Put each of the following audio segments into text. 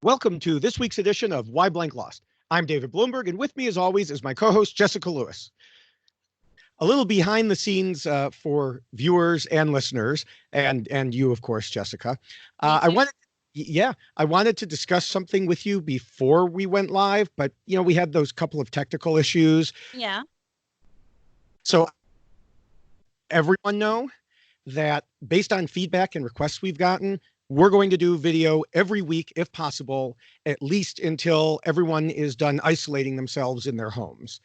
Welcome to this week's edition of Why Blank Lost. I'm David Bloomberg, and with me, as always, is my co-host, Jessica Lewis. A little behind the scenes for viewers and listeners, and you, of course, Jessica. I wanted to discuss something with you before we went live, but, we had those couple of technical issues. Yeah. So everyone know that based on feedback and requests we've gotten, we're going to do video every week, if possible, at least until everyone is done isolating themselves in their homes.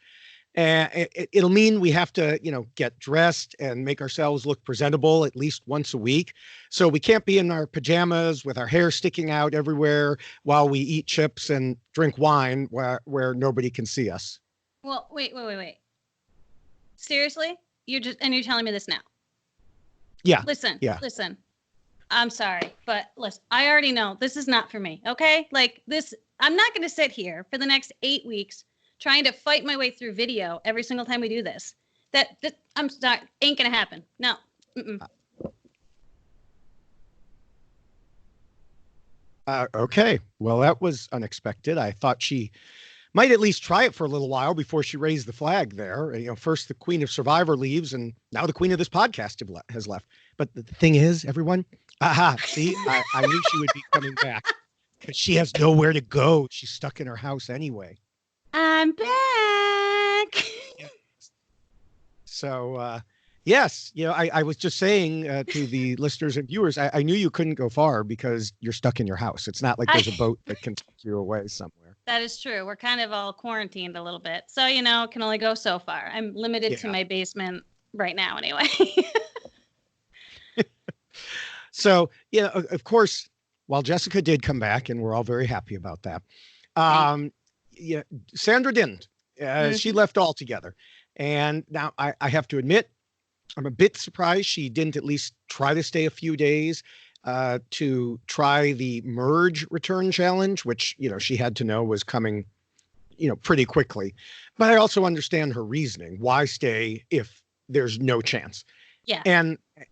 And it'll mean we have to, get dressed and make ourselves look presentable at least once a week. So we can't be in our pajamas with our hair sticking out everywhere while we eat chips and drink wine where nobody can see us. Well, wait. Seriously? You're telling me this now? Yeah. Listen. I'm sorry, but listen, I already know this is not for me, okay? Like this, I'm not going to sit here for the next 8 weeks trying to fight my way through video every single time we do this. That I'm sorry, ain't going to happen. No. Okay. Well, that was unexpected. I thought she might at least try it for a little while before she raised the flag there. First the Queen of Survivor leaves, and now the Queen of this podcast has left. But the thing is, everyone, see, I knew she would be coming back because she has nowhere to go. She's stuck in her house anyway. I'm back. So, yes, I was just saying to the listeners and viewers, I knew you couldn't go far because you're stuck in your house. It's not like there's a boat that can take you away somewhere. That is true. We're kind of all quarantined a little bit. So, can only go so far. I'm limited to my basement right now anyway. So, of course, while Jessica did come back, and we're all very happy about that, Sandra didn't. She left altogether. And now I have to admit, I'm a bit surprised she didn't at least try to stay a few days to try the merge return challenge, which, she had to know was coming, pretty quickly. But I also understand her reasoning. Why stay if there's no chance? Yeah.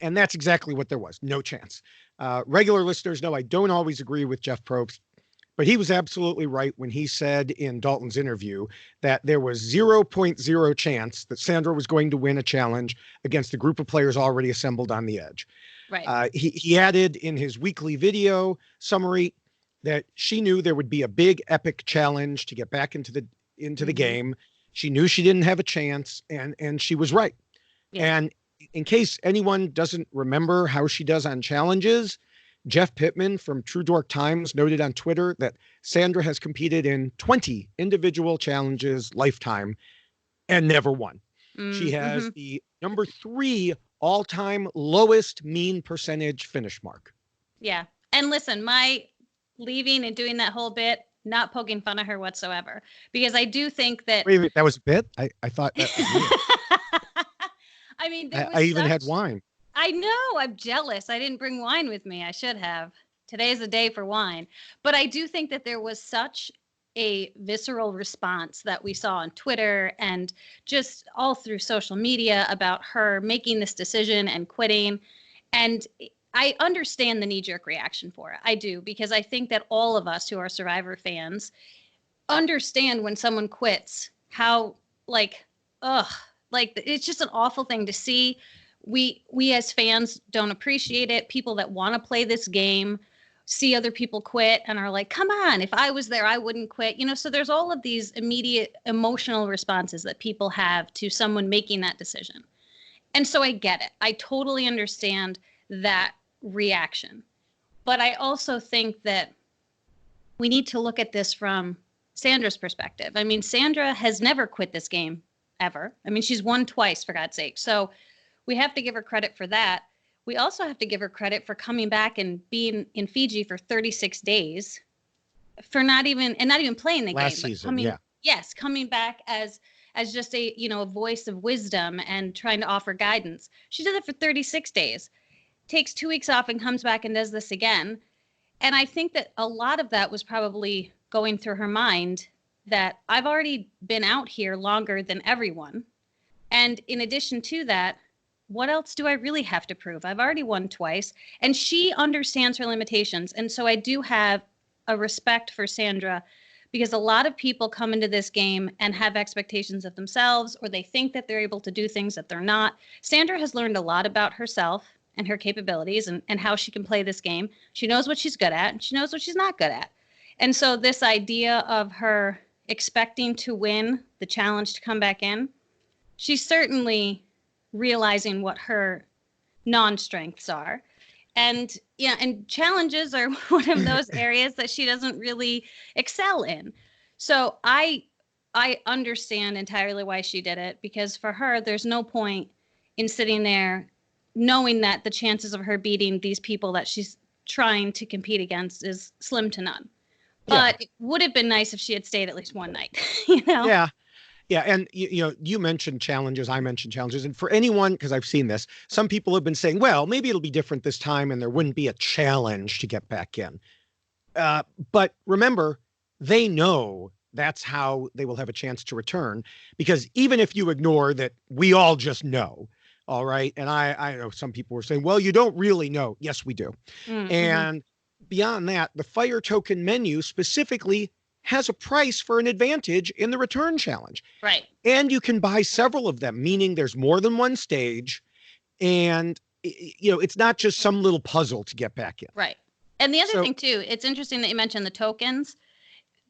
And that's exactly what there was. No chance. Regular listeners know I don't always agree with Jeff Probst, but he was absolutely right when he said in Dalton's interview that there was 0.0 chance that Sandra was going to win a challenge against a group of players already assembled on the edge. Right. He added in his weekly video summary that she knew there would be a big epic challenge to get back into the game. She knew she didn't have a chance, and she was right. Yeah. And in case anyone doesn't remember how she does on challenges, Jeff Pittman from True Dork Times noted on Twitter that Sandra has competed in 20 individual challenges lifetime and never won. She has the number 3 all-time lowest mean percentage finish mark. Yeah. And listen, my leaving and doing that whole bit, not poking fun at her whatsoever, because I do think that... Wait, that was a bit? I thought that was me. I mean, I even had wine. I know. I'm jealous. I didn't bring wine with me. I should have. Today's the day for wine. But I do think that there was such a visceral response that we saw on Twitter and just all through social media about her making this decision and quitting. And I understand the knee-jerk reaction for it. I do, because I think that all of us who are Survivor fans understand when someone quits how, it's just an awful thing to see. We as fans don't appreciate it. People that want to play this game see other people quit and are like, come on, if I was there, I wouldn't quit. So there's all of these immediate emotional responses that people have to someone making that decision. And so I get it. I totally understand that reaction. But I also think that we need to look at this from Sandra's perspective. I mean, Sandra has never quit this game ever. I mean, she's won twice, for God's sake. So we have to give her credit for that. We also have to give her credit for coming back and being in Fiji for 36 days for not even playing the last game. Season, Yes, coming back as just a voice of wisdom and trying to offer guidance. She did it for 36 days, takes 2 weeks off and comes back and does this again. And I think that a lot of that was probably going through her mind that I've already been out here longer than everyone. And in addition to that, what else do I really have to prove? I've already won twice, and she understands her limitations. And so I do have a respect for Sandra, because a lot of people come into this game and have expectations of themselves, or they think that they're able to do things that they're not. Sandra has learned a lot about herself and her capabilities and how she can play this game. She knows what she's good at and she knows what she's not good at. And so this idea of her expecting to win the challenge to come back in, she's certainly realizing what her non-strengths are. And yeah, and challenges are one of those areas that she doesn't really excel in. So I understand entirely why she did it, because for her, there's no point in sitting there knowing that the chances of her beating these people that she's trying to compete against is slim to none. But it would have been nice if she had stayed at least one night, you know? Yeah. Yeah. And, you mentioned challenges. I mentioned challenges. And for anyone, because I've seen this, some people have been saying, well, maybe it'll be different this time and there wouldn't be a challenge to get back in. But remember, they know that's how they will have a chance to return, because even if you ignore that, we all just know. All right. And I know some people were saying, well, you don't really know. Yes, we do. Mm-hmm. And beyond that, the fire token menu specifically has a price for an advantage in the return challenge. Right. And you can buy several of them, meaning there's more than one stage. And, it's not just some little puzzle to get back in. Right. And the other thing, too, it's interesting that you mentioned the tokens.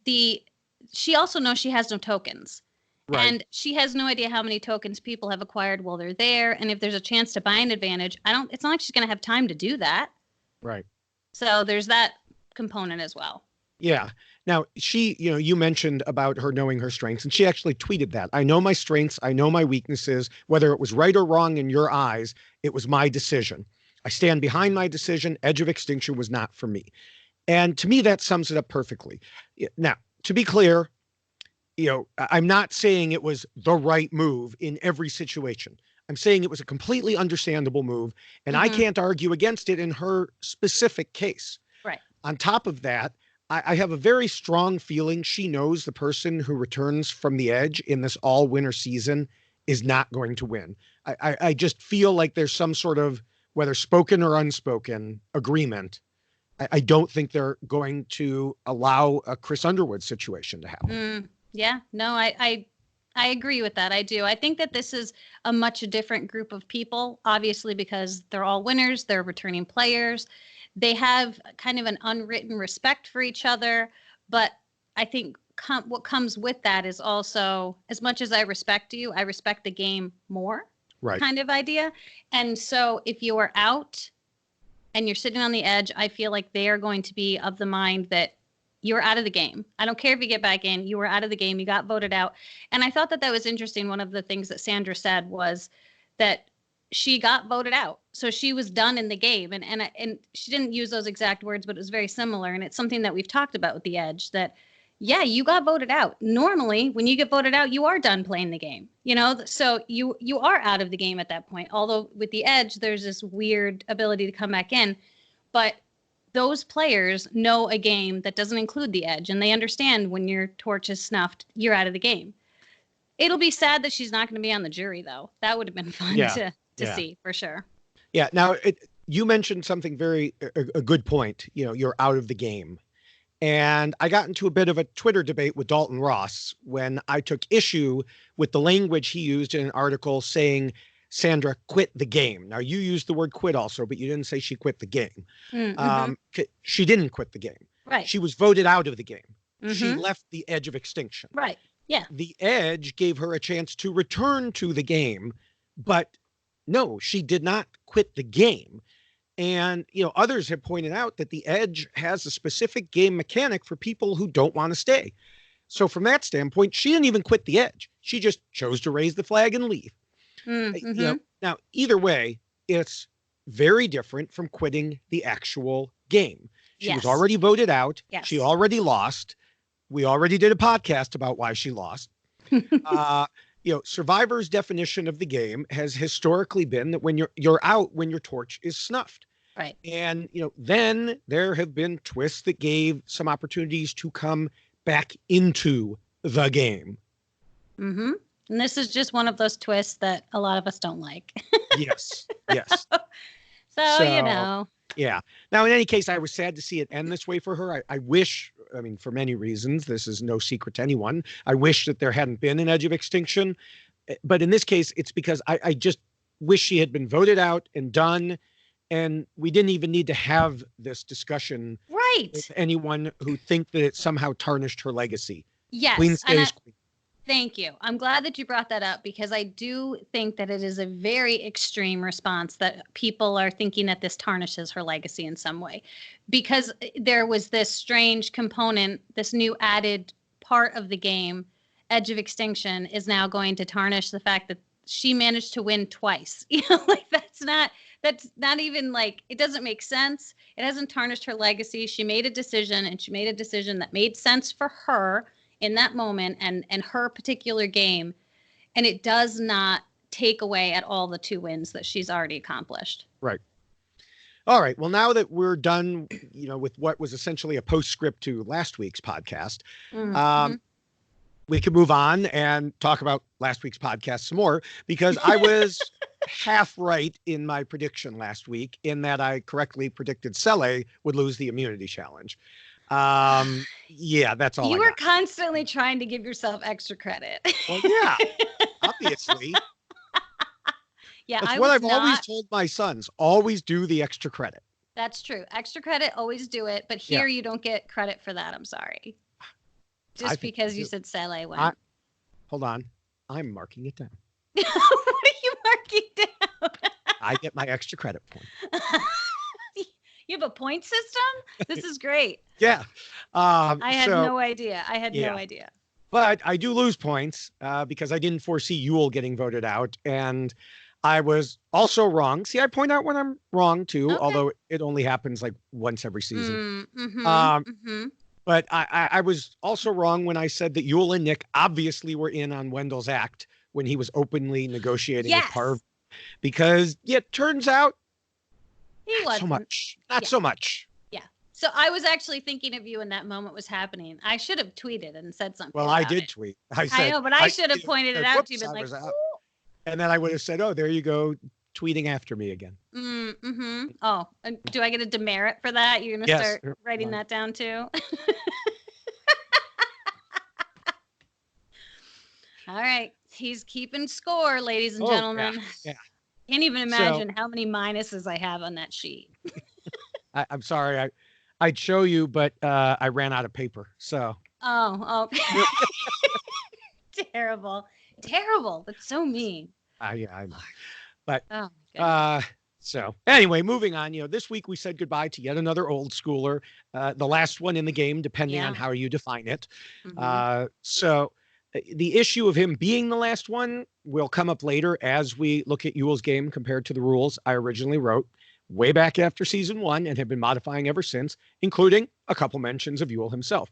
She also knows she has no tokens. Right. And she has no idea how many tokens people have acquired while they're there. And if there's a chance to buy an advantage, it's not like she's going to have time to do that. Right. So there's that component as well. Yeah. Now, she, you mentioned about her knowing her strengths, and she actually tweeted that. I know my strengths. I know my weaknesses. Whether it was right or wrong in your eyes, it was my decision. I stand behind my decision. Edge of Extinction was not for me. And to me, that sums it up perfectly. Now, to be clear, I'm not saying it was the right move in every situation. I'm saying it was a completely understandable move, and I can't argue against it in her specific case. Right. On top of that, I have a very strong feeling she knows the person who returns from the Edge in this all-winner season is not going to win. I just feel like there's some sort of, whether spoken or unspoken, agreement. I don't think they're going to allow a Chris Underwood situation to happen. Yeah, no, I agree with that. I do. I think that this is a much different group of people, obviously, because they're all winners. They're returning players. They have kind of an unwritten respect for each other. But I think what comes with that is also, as much as I respect you, I respect the game more, right? Kind of idea. And so if you are out and you're sitting on the edge, I feel like they are going to be of the mind that you're out of the game. I don't care if you get back in. You were out of the game. You got voted out. And I thought that was interesting. One of the things that Sandra said was that she got voted out. So she was done in the game. And she didn't use those exact words, but it was very similar. And it's something that we've talked about with the Edge, that, yeah, you got voted out. Normally, when you get voted out, you are done playing the game. So you are out of the game at that point. Although with the Edge, there's this weird ability to come back in. But those players know a game that doesn't include the Edge, and they understand when your torch is snuffed, you're out of the game. It'll be sad that she's not going to be on the jury, though. That would have been fun to see, for sure. Yeah. Now, you mentioned something a good point. You're out of the game. And I got into a bit of a Twitter debate with Dalton Ross when I took issue with the language he used in an article saying Sandra quit the game. Now, you used the word quit also, but you didn't say she quit the game. She didn't quit the game. Right. She was voted out of the game. She left the Edge of Extinction. Right. Yeah. The Edge gave her a chance to return to the game, but no, she did not quit the game. And, others have pointed out that the Edge has a specific game mechanic for people who don't want to stay. So from that standpoint, she didn't even quit the Edge. She just chose to raise the flag and leave. Now, either way, it's very different from quitting the actual game. She was already voted out. Yes. She already lost. We already did a podcast about why she lost. Survivor's definition of the game has historically been that when you're out when your torch is snuffed. Right. And, then there have been twists that gave some opportunities to come back into the game. And this is just one of those twists that a lot of us don't like. Yes. Yes. So, you know. Yeah. Now, in any case, I was sad to see it end this way for her. I wish, I mean, for many reasons, this is no secret to anyone. I wish that there hadn't been an Edge of Extinction. But in this case, it's because I just wish she had been voted out and done. And we didn't even need to have this discussion with anyone who think that it somehow tarnished her legacy. Yes. Queen stays queen. Thank you. I'm glad that you brought that up because I do think that it is a very extreme response that people are thinking that this tarnishes her legacy in some way. Because there was this strange component, this new added part of the game, Edge of Extinction, is now going to tarnish the fact that she managed to win twice. You know, like that's not even like, it doesn't make sense. It hasn't tarnished her legacy. She made a decision, and she made a decision that made sense for her in that moment and her particular game. And it does not take away at all the 2 wins that she's already accomplished. Right. All right. Well, now that we're done, with what was essentially a postscript to last week's podcast, we can move on and talk about last week's podcast some more, because I was half right in my prediction last week in that I correctly predicted Sele would lose the immunity challenge. Yeah, that's all. You were constantly trying to give yourself extra credit. Well, yeah, obviously. Yeah, that's what I've always told my sons. Always do the extra credit. That's true. Extra credit, always do it. But here you don't get credit for that. I'm sorry. Just because you said Sele went. Hold on. I'm marking it down. What are you marking down? I get my extra credit point. You have a point system? This is great. Yeah. I had no idea. No idea. But I do lose points because I didn't foresee Yul getting voted out. And I was also wrong. See, I point out when I'm wrong, too, although it only happens like once every season. But I was also wrong when I said that Yul and Nick obviously were in on Wendell's act when he was openly negotiating with Parv. Because it turns out he wasn't. Not so much. Yeah. So I was actually thinking of you when that moment was happening. I should have tweeted and said something. Well, I did tweet. I know, but I should have pointed it out to you. Been like, and then I would have said, "Oh, there you go, tweeting after me again." Oh, and do I get a demerit for that? You're gonna start writing that down too. All right, he's keeping score, ladies and gentlemen. Yeah. Can't even imagine how many minuses I have on that sheet. I'm sorry. I'd show you, but I ran out of paper. So. Oh. Terrible. That's so mean. Yeah, I know. But so anyway, moving on. This week we said goodbye to yet another old schooler, the last one in the game, depending on how you define it. So the issue of him being the last one will come up later as we look at Yul's game compared to the rules I originally wrote way back after season 1 and have been modifying ever since, including a couple mentions of Yul himself.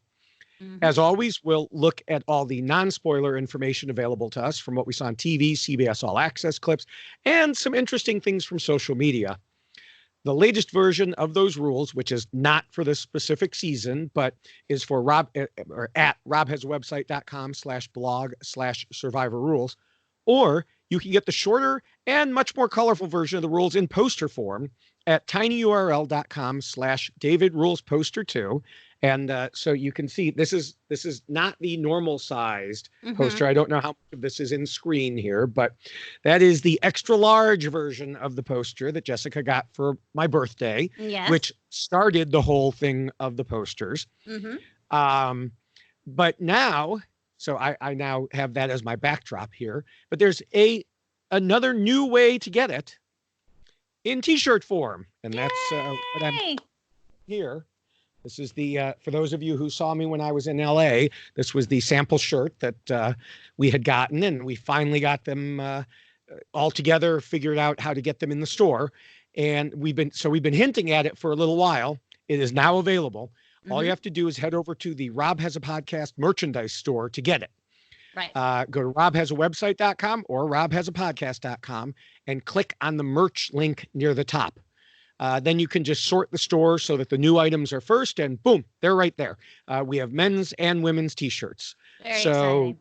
As always, we'll look at all the non-spoiler information available to us from what we saw on TV, CBS All Access clips, and some interesting things from social media. The latest version of those rules, which is not for this specific season, but is for Rob or at robhasawebsite.com/blog/survivor rules, or you can get the shorter and much more colorful version of the rules in poster form at tinyurl.com/davidrulesposter2. And so you can see this is not the normal sized poster. I don't know how much of this is in screen here, but that is the extra large version of the poster that Jessica got for my birthday, which started the whole thing of the posters. But now, so I now have that as my backdrop here, but there's another new way to get it in t-shirt form. And that's what I'm here. This is the, for those of you who saw me when I was in LA, this was the sample shirt that we had gotten, and we finally got them all together, figured out how to get them in the store. And we've been hinting at it for a little while. It is now available. All you have to do is head over to the Rob Has a Podcast merchandise store to get it. Right. Go to robhasawebsite.com or robhasapodcast.com and click on the merch link near the top. Then you can just sort the store so that the new items are first, and boom, they're right there. We have men's and women's t-shirts. Very exciting.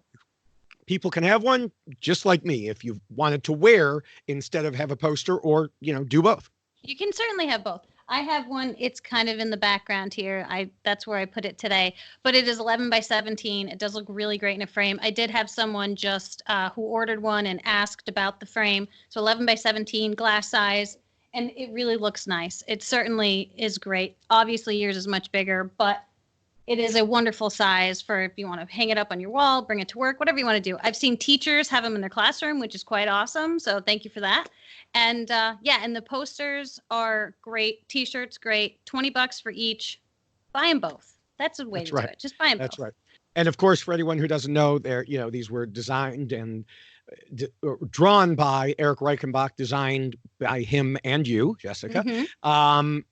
People can have one just like me if you wanted to wear instead of have a poster, or, do both. You can certainly have both. I have one. It's kind of in the background here. That's where I put it today. But it is 11 by 17. It does look really great in a frame. I did have someone just who ordered one and asked about the frame. So 11 by 17 glass size, and it really looks nice. It certainly is great. Obviously, yours is much bigger, but it is a wonderful size for if you want to hang it up on your wall, bring it to work, whatever you want to do. I've seen teachers have them in their classroom, which is quite awesome. So thank you for that. And and the posters are great. T-shirts, great. $20 for each. Buy them both. That's a way to do it. Just buy them both. That's right. And of course, for anyone who doesn't know, these were designed and drawn by Eric Reichenbach, designed by him and you, Jessica. So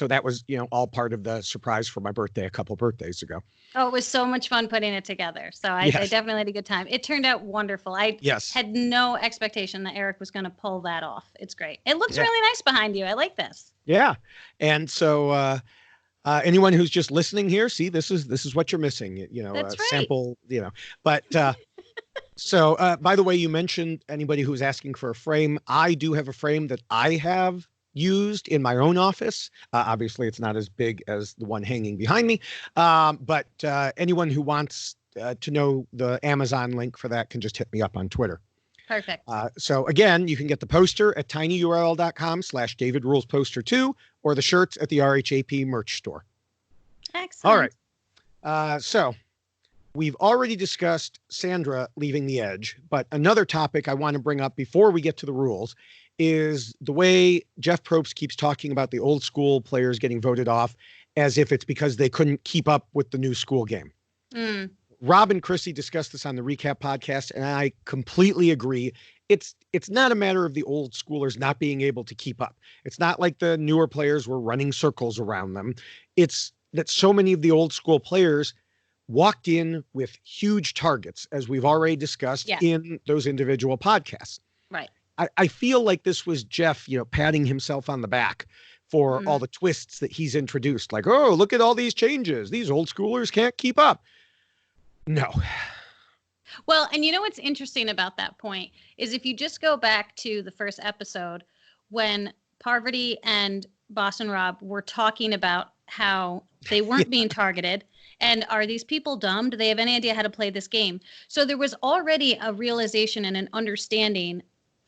that was, all part of the surprise for my birthday a couple birthdays ago. Oh, it was so much fun putting it together. So I definitely had a good time. It turned out wonderful. I had no expectation that Eric was going to pull that off. It's great. It looks really nice behind you. I like this. Yeah. And so anyone who's just listening here, see, this is what you're missing, That's right. Sample, but so by the way, you mentioned anybody who's asking for a frame. I do have a frame that I have used in my own office. Obviously, it's not as big as the one hanging behind me. But anyone who wants to know the Amazon link for that can just hit me up on Twitter. Perfect. So again, you can get the poster at tinyurl.com/DavidRulesPoster2 or the shirts at the RHAP merch store. Excellent. All right. So we've already discussed Sandra leaving the Edge, but another topic I want to bring up before we get to the rules is the way Jeff Probst keeps talking about the old school players getting voted off as if it's because they couldn't keep up with the new school game. Rob and Chrissy discussed this on the RHAP podcast, and I completely agree. It's not a matter of the old schoolers not being able to keep up. It's not like the newer players were running circles around them. It's that so many of the old school players walked in with huge targets, as we've already discussed in those individual podcasts. Right. I feel like this was Jeff, patting himself on the back for all the twists that he's introduced. Like, oh, look at all these changes. These old schoolers can't keep up. No. Well, and what's interesting about that point is if you just go back to the first episode when Parvati and Boston Rob were talking about how they weren't being targeted. And are these people dumb? Do they have any idea how to play this game? So there was already a realization and an understanding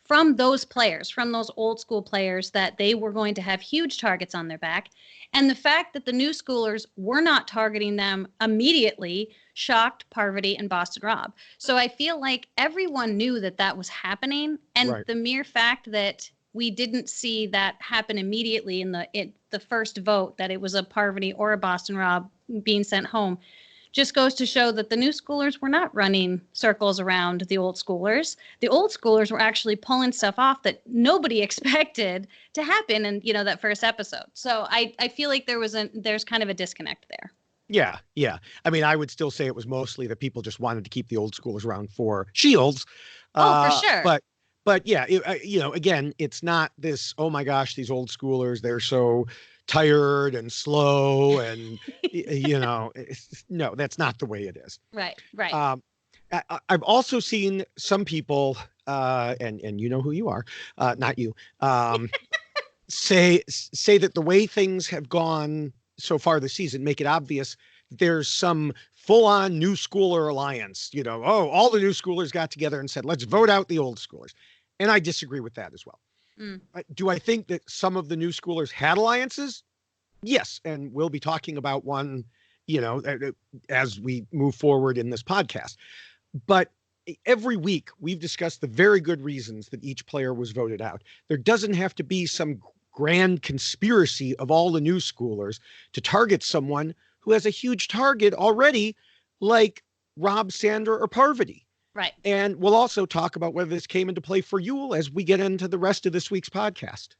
from those players, from those old school players, that they were going to have huge targets on their back. And the fact that the new schoolers were not targeting them immediately shocked Parvati and Boston Rob. So I feel like everyone knew that that was happening. And the mere fact that we didn't see that happen immediately in the first vote, that it was a Parvati or a Boston Rob being sent home, just goes to show that the new schoolers were not running circles around the old schoolers. The old schoolers were actually pulling stuff off that nobody expected to happen in, that first episode. So I feel like there's kind of a disconnect there. Yeah. I mean, I would still say it was mostly that people just wanted to keep the old schoolers around for shields. For sure. But yeah, again, it's not this, oh my gosh, these old schoolers, they're so tired and slow and, no, that's not the way it is. Right. I've also seen some people, and you know who you are, not you, say that the way things have gone so far this season make it obvious there's some full-on new schooler alliance. All the new schoolers got together and said, let's vote out the old schoolers. And I disagree with that as well. Do I think that some of the new schoolers had alliances? Yes. And we'll be talking about one, as we move forward in this podcast. But every week we've discussed the very good reasons that each player was voted out. There doesn't have to be some grand conspiracy of all the new schoolers to target someone who has a huge target already, like Rob, Sandra, or Parvati. Right. And we'll also talk about whether this came into play for Yul as we get into the rest of this week's podcast.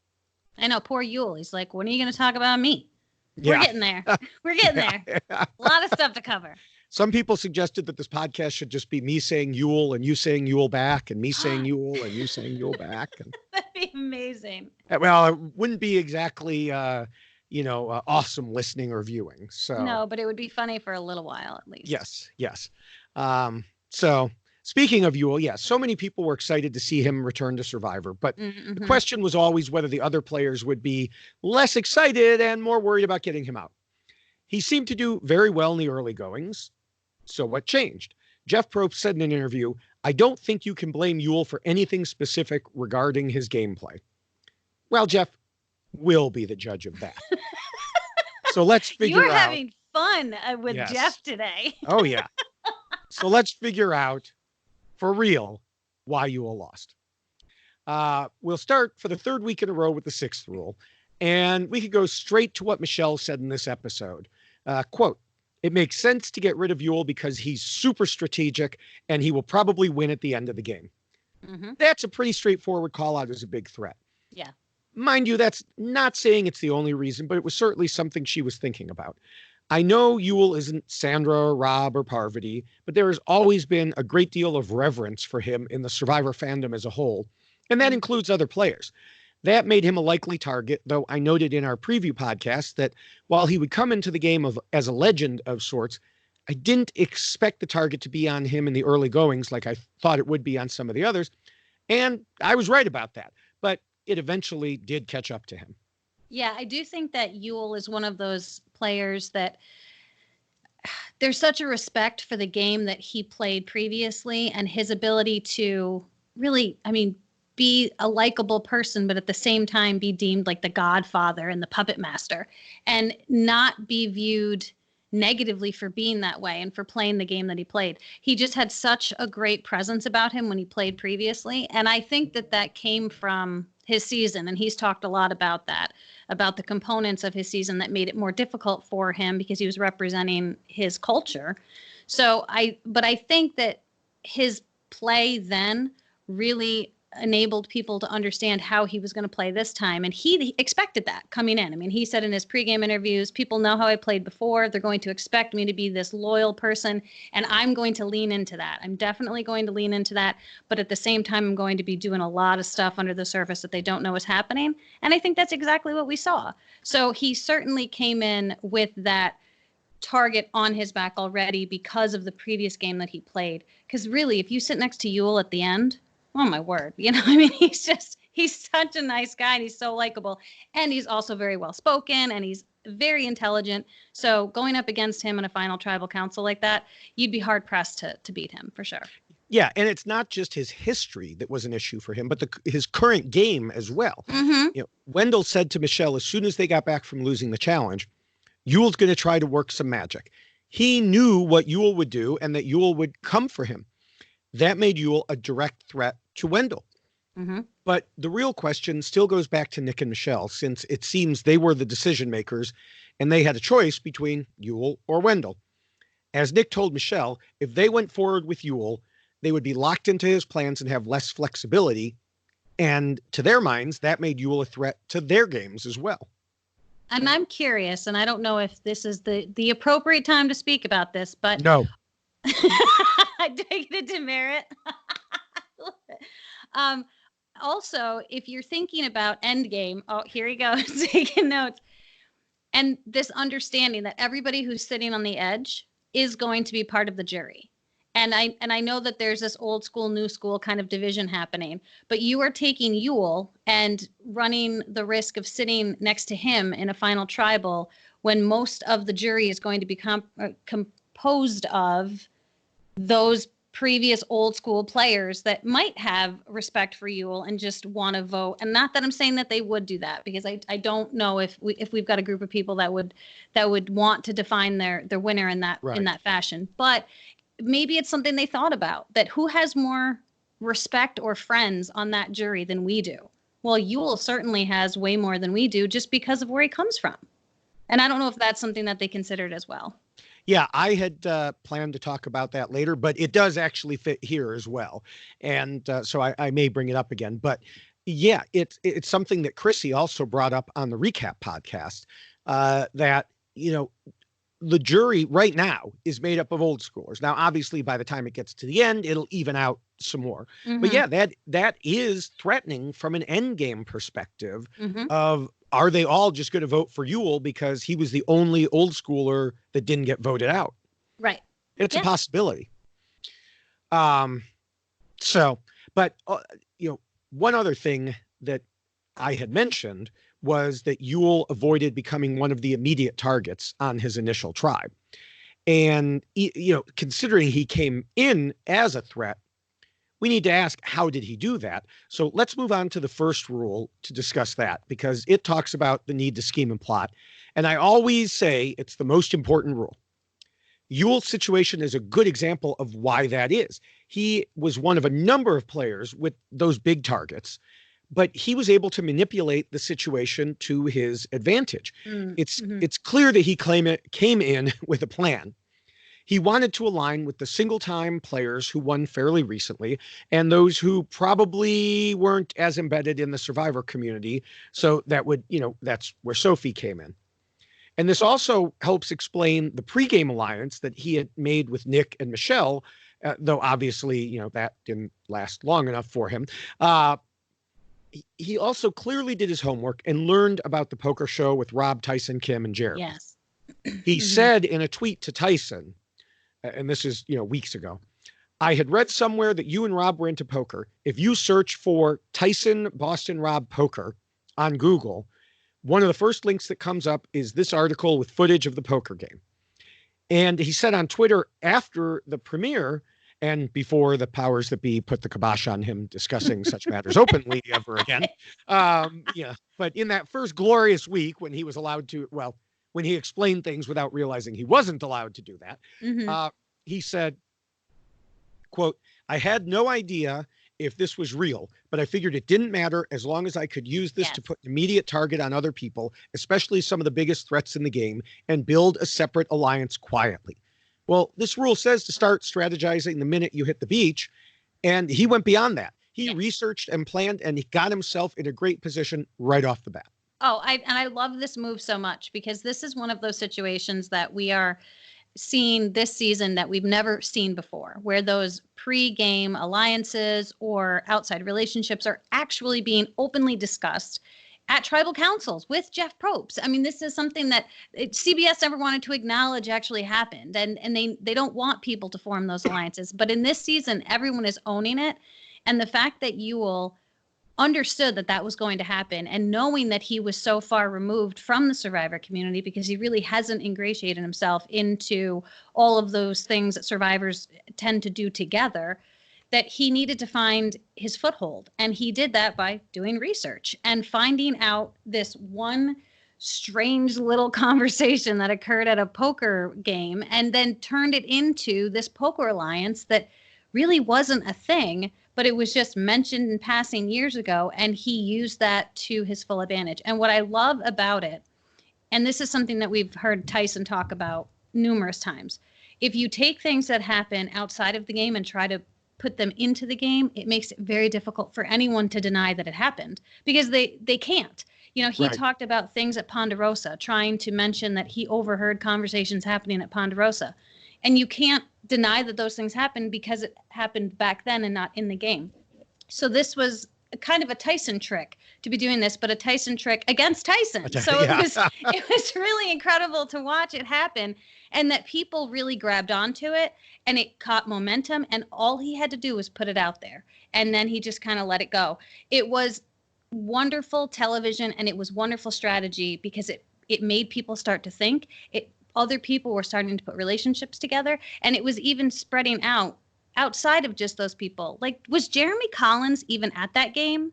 I know, poor Yul. He's like, when are you going to talk about me? We're getting there. We're getting there. A lot of stuff to cover. Some people suggested that this podcast should just be me saying Yul and you saying Yul back and me saying Yul and you saying Yul back. And, that'd be amazing. Well, it wouldn't be exactly, awesome listening or viewing. So no, but it would be funny for a little while at least. Yes. So Speaking of Yul, yes, so many people were excited to see him return to Survivor, but Mm-hmm. the question was always whether the other players would be less excited and more worried about getting him out. He seemed to do very well in the early goings. So what changed? Jeff Probst said in an interview, "I don't think you can blame Yul for anything specific regarding his gameplay." Well, Jeff will be the judge of that. So let's figure out. You're having fun with Yes. Jeff today. Oh, yeah. So let's figure out for real why Yul lost. We'll start for the third week in a row with the sixth rule. And we could go straight to what Michelle said in this episode. Quote, "It makes sense to get rid of Yul because he's super strategic and he will probably win at the end of the game." Mm-hmm. That's a pretty straightforward call out as a big threat. Yeah. Mind you, that's not saying it's the only reason, but it was certainly something she was thinking about. I know Yul isn't Sandra or Rob or Parvati, but there has always been a great deal of reverence for him in the Survivor fandom as a whole, and that includes other players. That made him a likely target, though I noted in our preview podcast that while he would come into the game as a legend of sorts, I didn't expect the target to be on him in the early goings like I thought it would be on some of the others, and I was right about that. But it eventually did catch up to him. Yeah, I do think that Yul is one of those players that there's such a respect for the game that he played previously and his ability to really, be a likable person, but at the same time be deemed like the godfather and the puppet master and not be viewed negatively for being that way and for playing the game that he played. He just had such a great presence about him when he played previously. And I think that came from his season. And he's talked a lot about that, about the components of his season that made it more difficult for him because he was representing his culture. But I think that his play then really enabled people to understand how he was going to play this time. And he expected that coming in. He said in his pregame interviews, people know how I played before. They're going to expect me to be this loyal person. And I'm going to lean into that. I'm definitely going to lean into that. But at the same time, I'm going to be doing a lot of stuff under the surface that they don't know is happening. And I think that's exactly what we saw. So he certainly came in with that target on his back already because of the previous game that he played. Because really, if you sit next to Yul at the end, oh my word, he's such a nice guy and he's so likable. And he's also very well spoken and he's very intelligent. So going up against him in a final tribal council like that, you'd be hard pressed to beat him for sure. Yeah, and it's not just his history that was an issue for him, but his current game as well. Mm-hmm. Wendell said to Michelle as soon as they got back from losing the challenge, Yul's going to try to work some magic. He knew what Yul would do and that Yul would come for him. That made Yul a direct threat to Wendell. Mm-hmm. But the real question still goes back to Nick and Michelle, since it seems they were the decision makers and they had a choice between Yul or Wendell. As Nick told Michelle, if they went forward with Yul, they would be locked into his plans and have less flexibility. And to their minds, that made Yul a threat to their games as well. And I'm curious, and I don't know if this is the appropriate time to speak about this, but No. Take it to merit. Also, if you're thinking about Endgame, oh, here he goes, taking notes. And this understanding that everybody who's sitting on the edge is going to be part of the jury. And I know that there's this old school, new school kind of division happening, but you are taking Yul and running the risk of sitting next to him in a final tribal when most of the jury is going to be composed of those previous old school players that might have respect for Yul and just want to vote. And not that I'm saying that they would do that, because I don't know if we've got a group of people that would want to define their winner in that Right. in that fashion. But maybe it's something they thought about, that who has more respect or friends on that jury than we do. Well, Yul certainly has way more than we do just because of where he comes from. And I don't know if that's something that they considered as well. Yeah, I had planned to talk about that later, but it does actually fit here as well. And so I may bring it up again. But yeah, it's something that Chrissy also brought up on the RHAPup podcast, that, the jury right now is made up of old schoolers. Now, obviously, by the time it gets to the end, it'll even out some more. Mm-hmm. But yeah, that is threatening from an end game perspective Mm-hmm. of, are they all just going to vote for Yul because he was the only old schooler that didn't get voted out? Right. It's Yeah. a possibility. So, but one other thing that I had mentioned was that Yul avoided becoming one of the immediate targets on his initial tribe. And, considering he came in as a threat, we need to ask, how did he do that? So let's move on to the first rule to discuss that, because it talks about the need to scheme and plot. And I always say it's the most important rule. Yul's situation is a good example of why that is. He was one of a number of players with those big targets, but he was able to manipulate the situation to his advantage. It's clear that he came in with a plan. He wanted to align with the single-time players who won fairly recently and those who probably weren't as embedded in the Survivor community. So that's where Sophie came in. And this also helps explain the pregame alliance that he had made with Nick and Michelle, though obviously, that didn't last long enough for him. He also clearly did his homework and learned about the poker show with Rob, Tyson, Kim, and Jeremy. Yes. He said in a tweet to Tyson, and this is, weeks ago, I had read somewhere that you and Rob were into poker. If you search for Tyson, Boston, Rob poker on Google, one of the first links that comes up is this article with footage of the poker game. And he said on Twitter after the premiere and before the powers that be put the kibosh on him discussing such matters openly ever again. But in that first glorious week when he was allowed to, when he explained things without realizing he wasn't allowed to do that, he said, quote, I had no idea if this was real, but I figured it didn't matter as long as I could use this to put an immediate target on other people, especially some of the biggest threats in the game, and build a separate alliance quietly. Well, this rule says to start strategizing the minute you hit the beach, and he went beyond that. He researched and planned, and he got himself in a great position right off the bat. Oh, I love this move so much because this is one of those situations that we are seeing this season that we've never seen before, where those pre-game alliances or outside relationships are actually being openly discussed at tribal councils with Jeff Probst. I mean, this is something that CBS never wanted to acknowledge actually happened, and they don't want people to form those alliances. But in this season, everyone is owning it, and the fact that Yul understood that that was going to happen, and knowing that he was so far removed from the Survivor community because he really hasn't ingratiated himself into all of those things that survivors tend to do together, that he needed to find his foothold. And he did that by doing research and finding out this one strange little conversation that occurred at a poker game, and then turned it into this poker alliance that really wasn't a thing, but it was just mentioned in passing years ago, and he used that to his full advantage. And what I love about it, and this is something that we've heard Tyson talk about numerous times, if you take things that happen outside of the game and try to put them into the game, it makes it very difficult for anyone to deny that it happened, because they can't. He talked about things at Ponderosa, trying to mention that he overheard conversations happening at Ponderosa. And you can't deny that those things happened because it happened back then and not in the game. So this was kind of a Tyson trick to be doing this, but a Tyson trick against Tyson. So it was really incredible to watch it happen, and that people really grabbed onto it, and it caught momentum, and all he had to do was put it out there. And then he just kind of let it go. It was wonderful television, and it was wonderful strategy because it made people start to think. Other people were starting to put relationships together, and it was even spreading out outside of just those people. Like, was Jeremy Collins even at that game?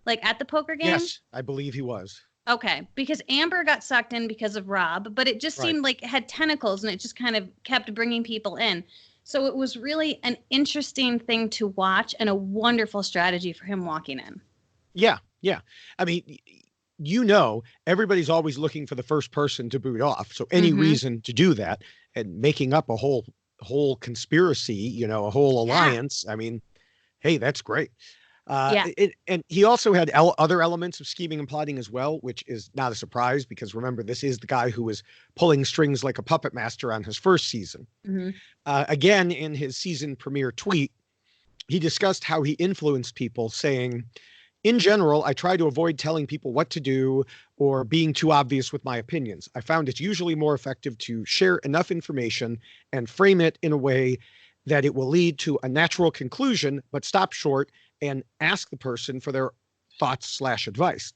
Like at the poker game? Yes, I believe he was. Okay, because Amber got sucked in because of Rob, but it just seemed like it had tentacles, and it just kind of kept bringing people in. So it was really an interesting thing to watch, and a wonderful strategy for him walking in. Yeah. I mean, everybody's always looking for the first person to boot off. So any reason to do that and making up a whole conspiracy, a whole alliance. I mean, hey, that's great. And he also had other elements of scheming and plotting as well, which is not a surprise because remember, this is the guy who was pulling strings like a puppet master on his first season. Again, in his season premiere tweet, he discussed how he influenced people, saying, in general, I try to avoid telling people what to do or being too obvious with my opinions. I found it's usually more effective to share enough information and frame it in a way that it will lead to a natural conclusion, but stop short and ask the person for their thoughts/advice.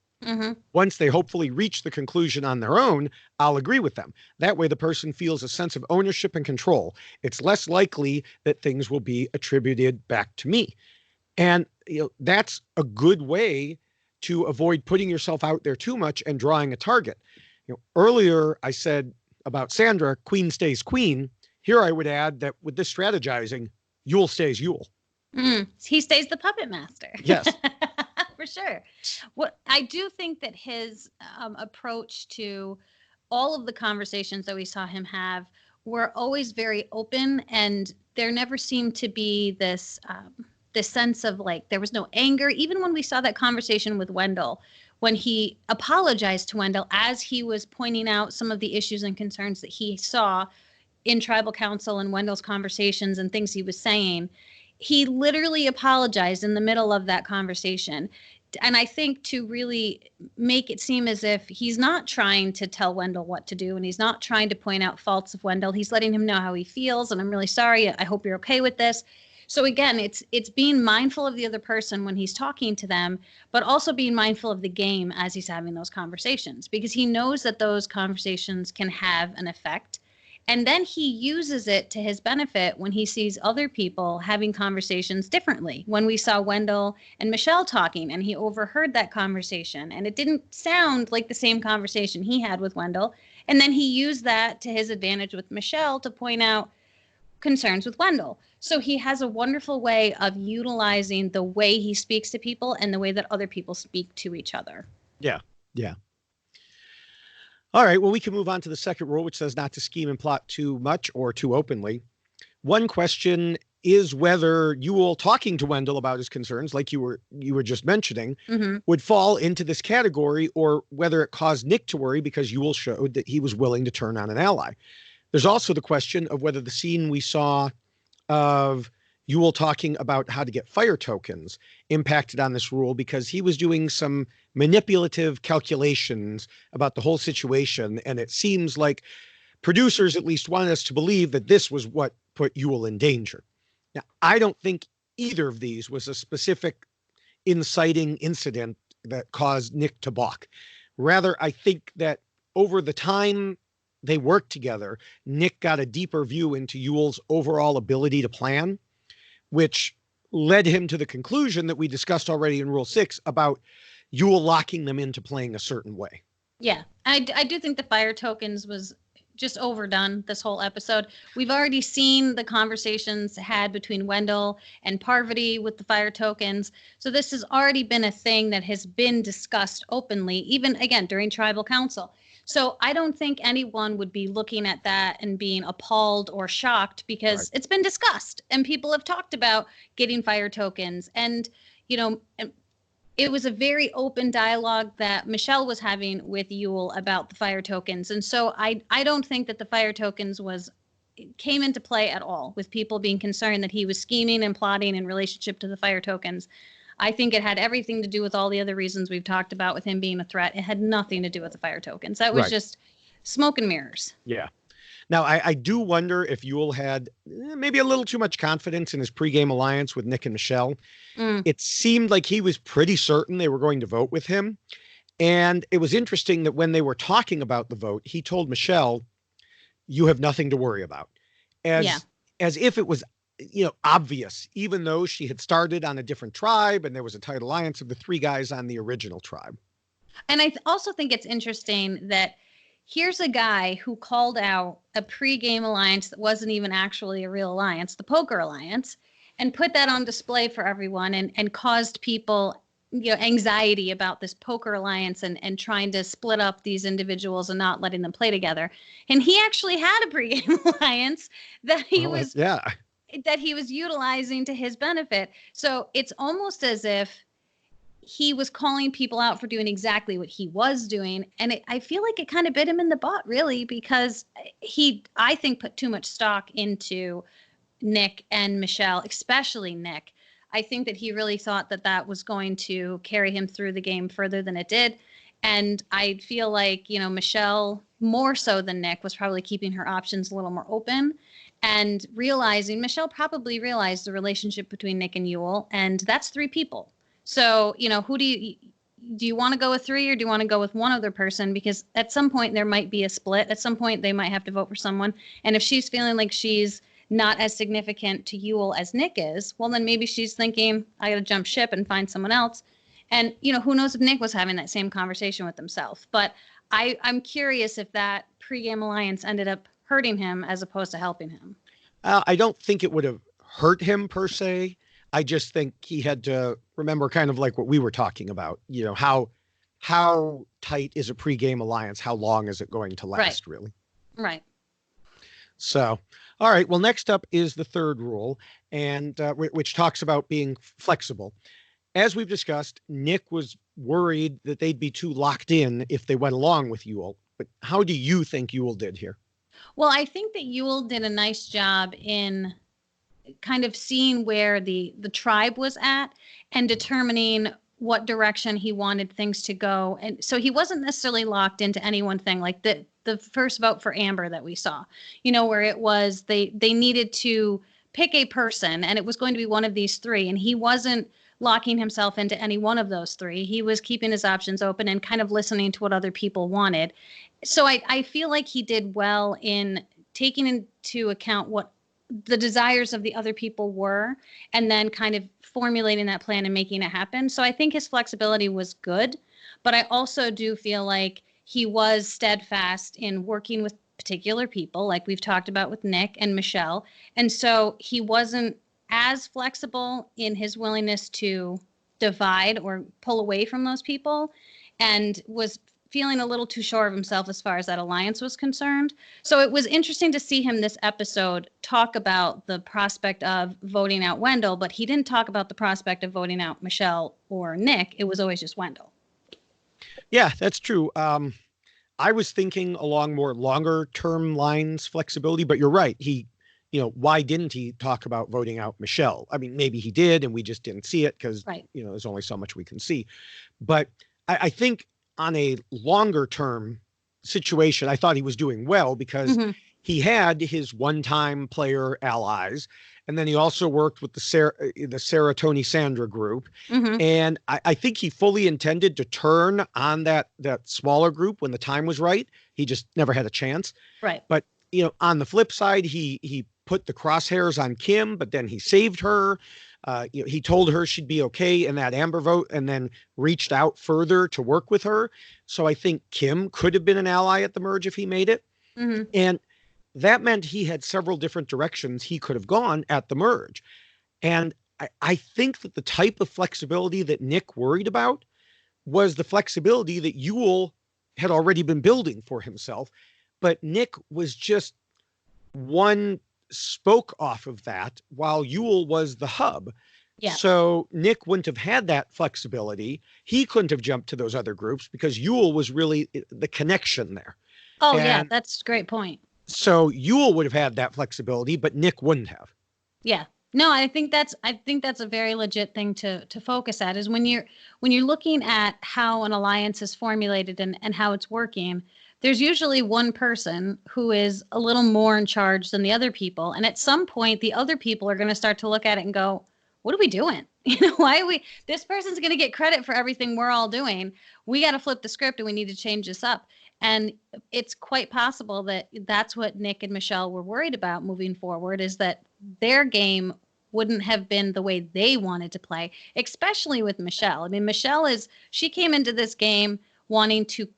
Once they hopefully reach the conclusion on their own, I'll agree with them. That way the person feels a sense of ownership and control. It's less likely that things will be attributed back to me. And that's a good way to avoid putting yourself out there too much and drawing a target. Earlier I said about Sandra, queen stays queen. Here I would add that with this strategizing, Yul stays Yul. He stays the puppet master. Yes. For sure. Well, I do think that his approach to all of the conversations that we saw him have were always very open, and there never seemed to be this sense of like, there was no anger. Even when we saw that conversation with Wendell, when he apologized to Wendell as he was pointing out some of the issues and concerns that he saw in tribal council and Wendell's conversations and things he was saying, he literally apologized in the middle of that conversation. And I think to really make it seem as if he's not trying to tell Wendell what to do, and he's not trying to point out faults of Wendell. He's letting him know how he feels, and I'm really sorry. I hope you're okay with this. So again, it's being mindful of the other person when he's talking to them, but also being mindful of the game as he's having those conversations, because he knows that those conversations can have an effect. And then he uses it to his benefit when he sees other people having conversations differently. When we saw Wendell and Michelle talking and he overheard that conversation and it didn't sound like the same conversation he had with Wendell. And then he used that to his advantage with Michelle to point out concerns with Wendell. So he has a wonderful way of utilizing the way he speaks to people and the way that other people speak to each other. Yeah. Yeah. All right, well, we can move on to the second rule, which says not to scheme and plot too much or too openly. One question is whether Yul talking to Wendell about his concerns, like you were just mentioning, would fall into this category, or whether it caused Nick to worry because Yul showed that he was willing to turn on an ally. There's also the question of whether the scene we saw of Yul talking about how to get fire tokens impacted on this rule, because he was doing some manipulative calculations about the whole situation. And it seems like producers at least wanted us to believe that this was what put Yul in danger. Now, I don't think either of these was a specific inciting incident that caused Nick to balk. Rather, I think that over the time they worked together, Nick got a deeper view into Yul's overall ability to plan, which led him to the conclusion that we discussed already in Rule 6 about Yul locking them into playing a certain way. Yeah, I do think the fire tokens was just overdone this whole episode. We've already seen the conversations had between Wendell and Parvati with the fire tokens. So this has already been a thing that has been discussed openly, even again during tribal council. So I don't think anyone would be looking at that and being appalled or shocked, because It's been discussed and people have talked about getting fire tokens. And, it was a very open dialogue that Michelle was having with Yul about the fire tokens. And so I don't think that the fire tokens came into play at all with people being concerned that he was scheming and plotting in relationship to the fire tokens. I think it had everything to do with all the other reasons we've talked about with him being a threat. It had nothing to do with the fire tokens. That was just smoke and mirrors. Yeah. Now, I do wonder if Yul had maybe a little too much confidence in his pregame alliance with Nick and Michelle. It seemed like he was pretty certain they were going to vote with him. And it was interesting that when they were talking about the vote, he told Michelle, "You have nothing to worry about." As if it was, obvious, even though she had started on a different tribe and there was a tight alliance of the three guys on the original tribe. And I also think it's interesting that here's a guy who called out a pre-game alliance that wasn't even actually a real alliance, the poker alliance, and put that on display for everyone and caused people anxiety about this poker alliance and trying to split up these individuals and not letting them play together. And he actually had a pre-game alliance that he was utilizing to his benefit. So it's almost as if he was calling people out for doing exactly what he was doing. And I feel like it kind of bit him in the butt, really, because I think, put too much stock into Nick and Michelle, especially Nick. I think that he really thought that was going to carry him through the game further than it did. And I feel like, Michelle, more so than Nick, was probably keeping her options a little more open and Michelle probably realized the relationship between Nick and Yul, and that's three people. So, who do you want to go with three or do you want to go with one other person? Because at some point there might be a split. At some point they might have to vote for someone. And if she's feeling like she's not as significant to Yul as Nick is, well, then maybe she's thinking, I got to jump ship and find someone else. And, who knows if Nick was having that same conversation with himself. But I'm curious if that pregame alliance ended up hurting him as opposed to helping him. I don't think it would have hurt him per se. I just think he had to remember kind of like what we were talking about, how tight is a pregame alliance? How long is it going to last, really? Right. So, all right. Well, next up is the third rule, and which talks about being flexible. As we've discussed, Nick was worried that they'd be too locked in if they went along with Yul. But how do you think Yul did here? Well, I think that Yul did a nice job in kind of seeing where the tribe was at and determining what direction he wanted things to go. And so he wasn't necessarily locked into any one thing, like the first vote for Amber that we saw, where it was they needed to pick a person and it was going to be one of these three. And he wasn't locking himself into any one of those three. He was keeping his options open and kind of listening to what other people wanted. So I feel like he did well in taking into account what the desires of the other people were and then kind of formulating that plan and making it happen. So I think his flexibility was good, but I also do feel like he was steadfast in working with particular people, like we've talked about with Nick and Michelle. And so he wasn't as flexible in his willingness to divide or pull away from those people and was feeling a little too sure of himself as far as that alliance was concerned. So it was interesting to see him this episode talk about the prospect of voting out Wendell, but he didn't talk about the prospect of voting out Michelle or Nick. It was always just Wendell. Yeah, that's true. I was thinking along more longer term lines, flexibility, but you're right. Why didn't he talk about voting out Michelle? I mean, maybe he did and we just didn't see it because, there's only so much we can see. But I think on a longer term situation, I thought he was doing well because he had his one-time player allies. And then he also worked with the Sarah, Tony, Sandra group. And I think he fully intended to turn on that smaller group when the time was right. He just never had a chance. Right. But, on the flip side, he put the crosshairs on Kim, but then he saved her. He told her she'd be okay in that Amber vote and then reached out further to work with her. So I think Kim could have been an ally at the merge if he made it. And that meant he had several different directions he could have gone at the merge. And I think that the type of flexibility that Nick worried about was the flexibility that Yul had already been building for himself. But Nick was just one spoke off of that while Yul was the hub. Yeah. So Nick wouldn't have had that flexibility. He couldn't have jumped to those other groups because Yul was really the connection there. Oh, yeah, that's a great point. So Yul would have had that flexibility, but Nick wouldn't have. Yeah. No, I think that's a very legit thing to focus at is when you're looking at how an alliance is formulated and how it's working, there's usually one person who is a little more in charge than the other people. And at some point, the other people are going to start to look at it and go, what are we doing? This person's going to get credit for everything we're all doing. We got to flip the script and we need to change this up. And it's quite possible that that's what Nick and Michelle were worried about moving forward, is that their game wouldn't have been the way they wanted to play, especially with Michelle. I mean, she came into this game wanting to,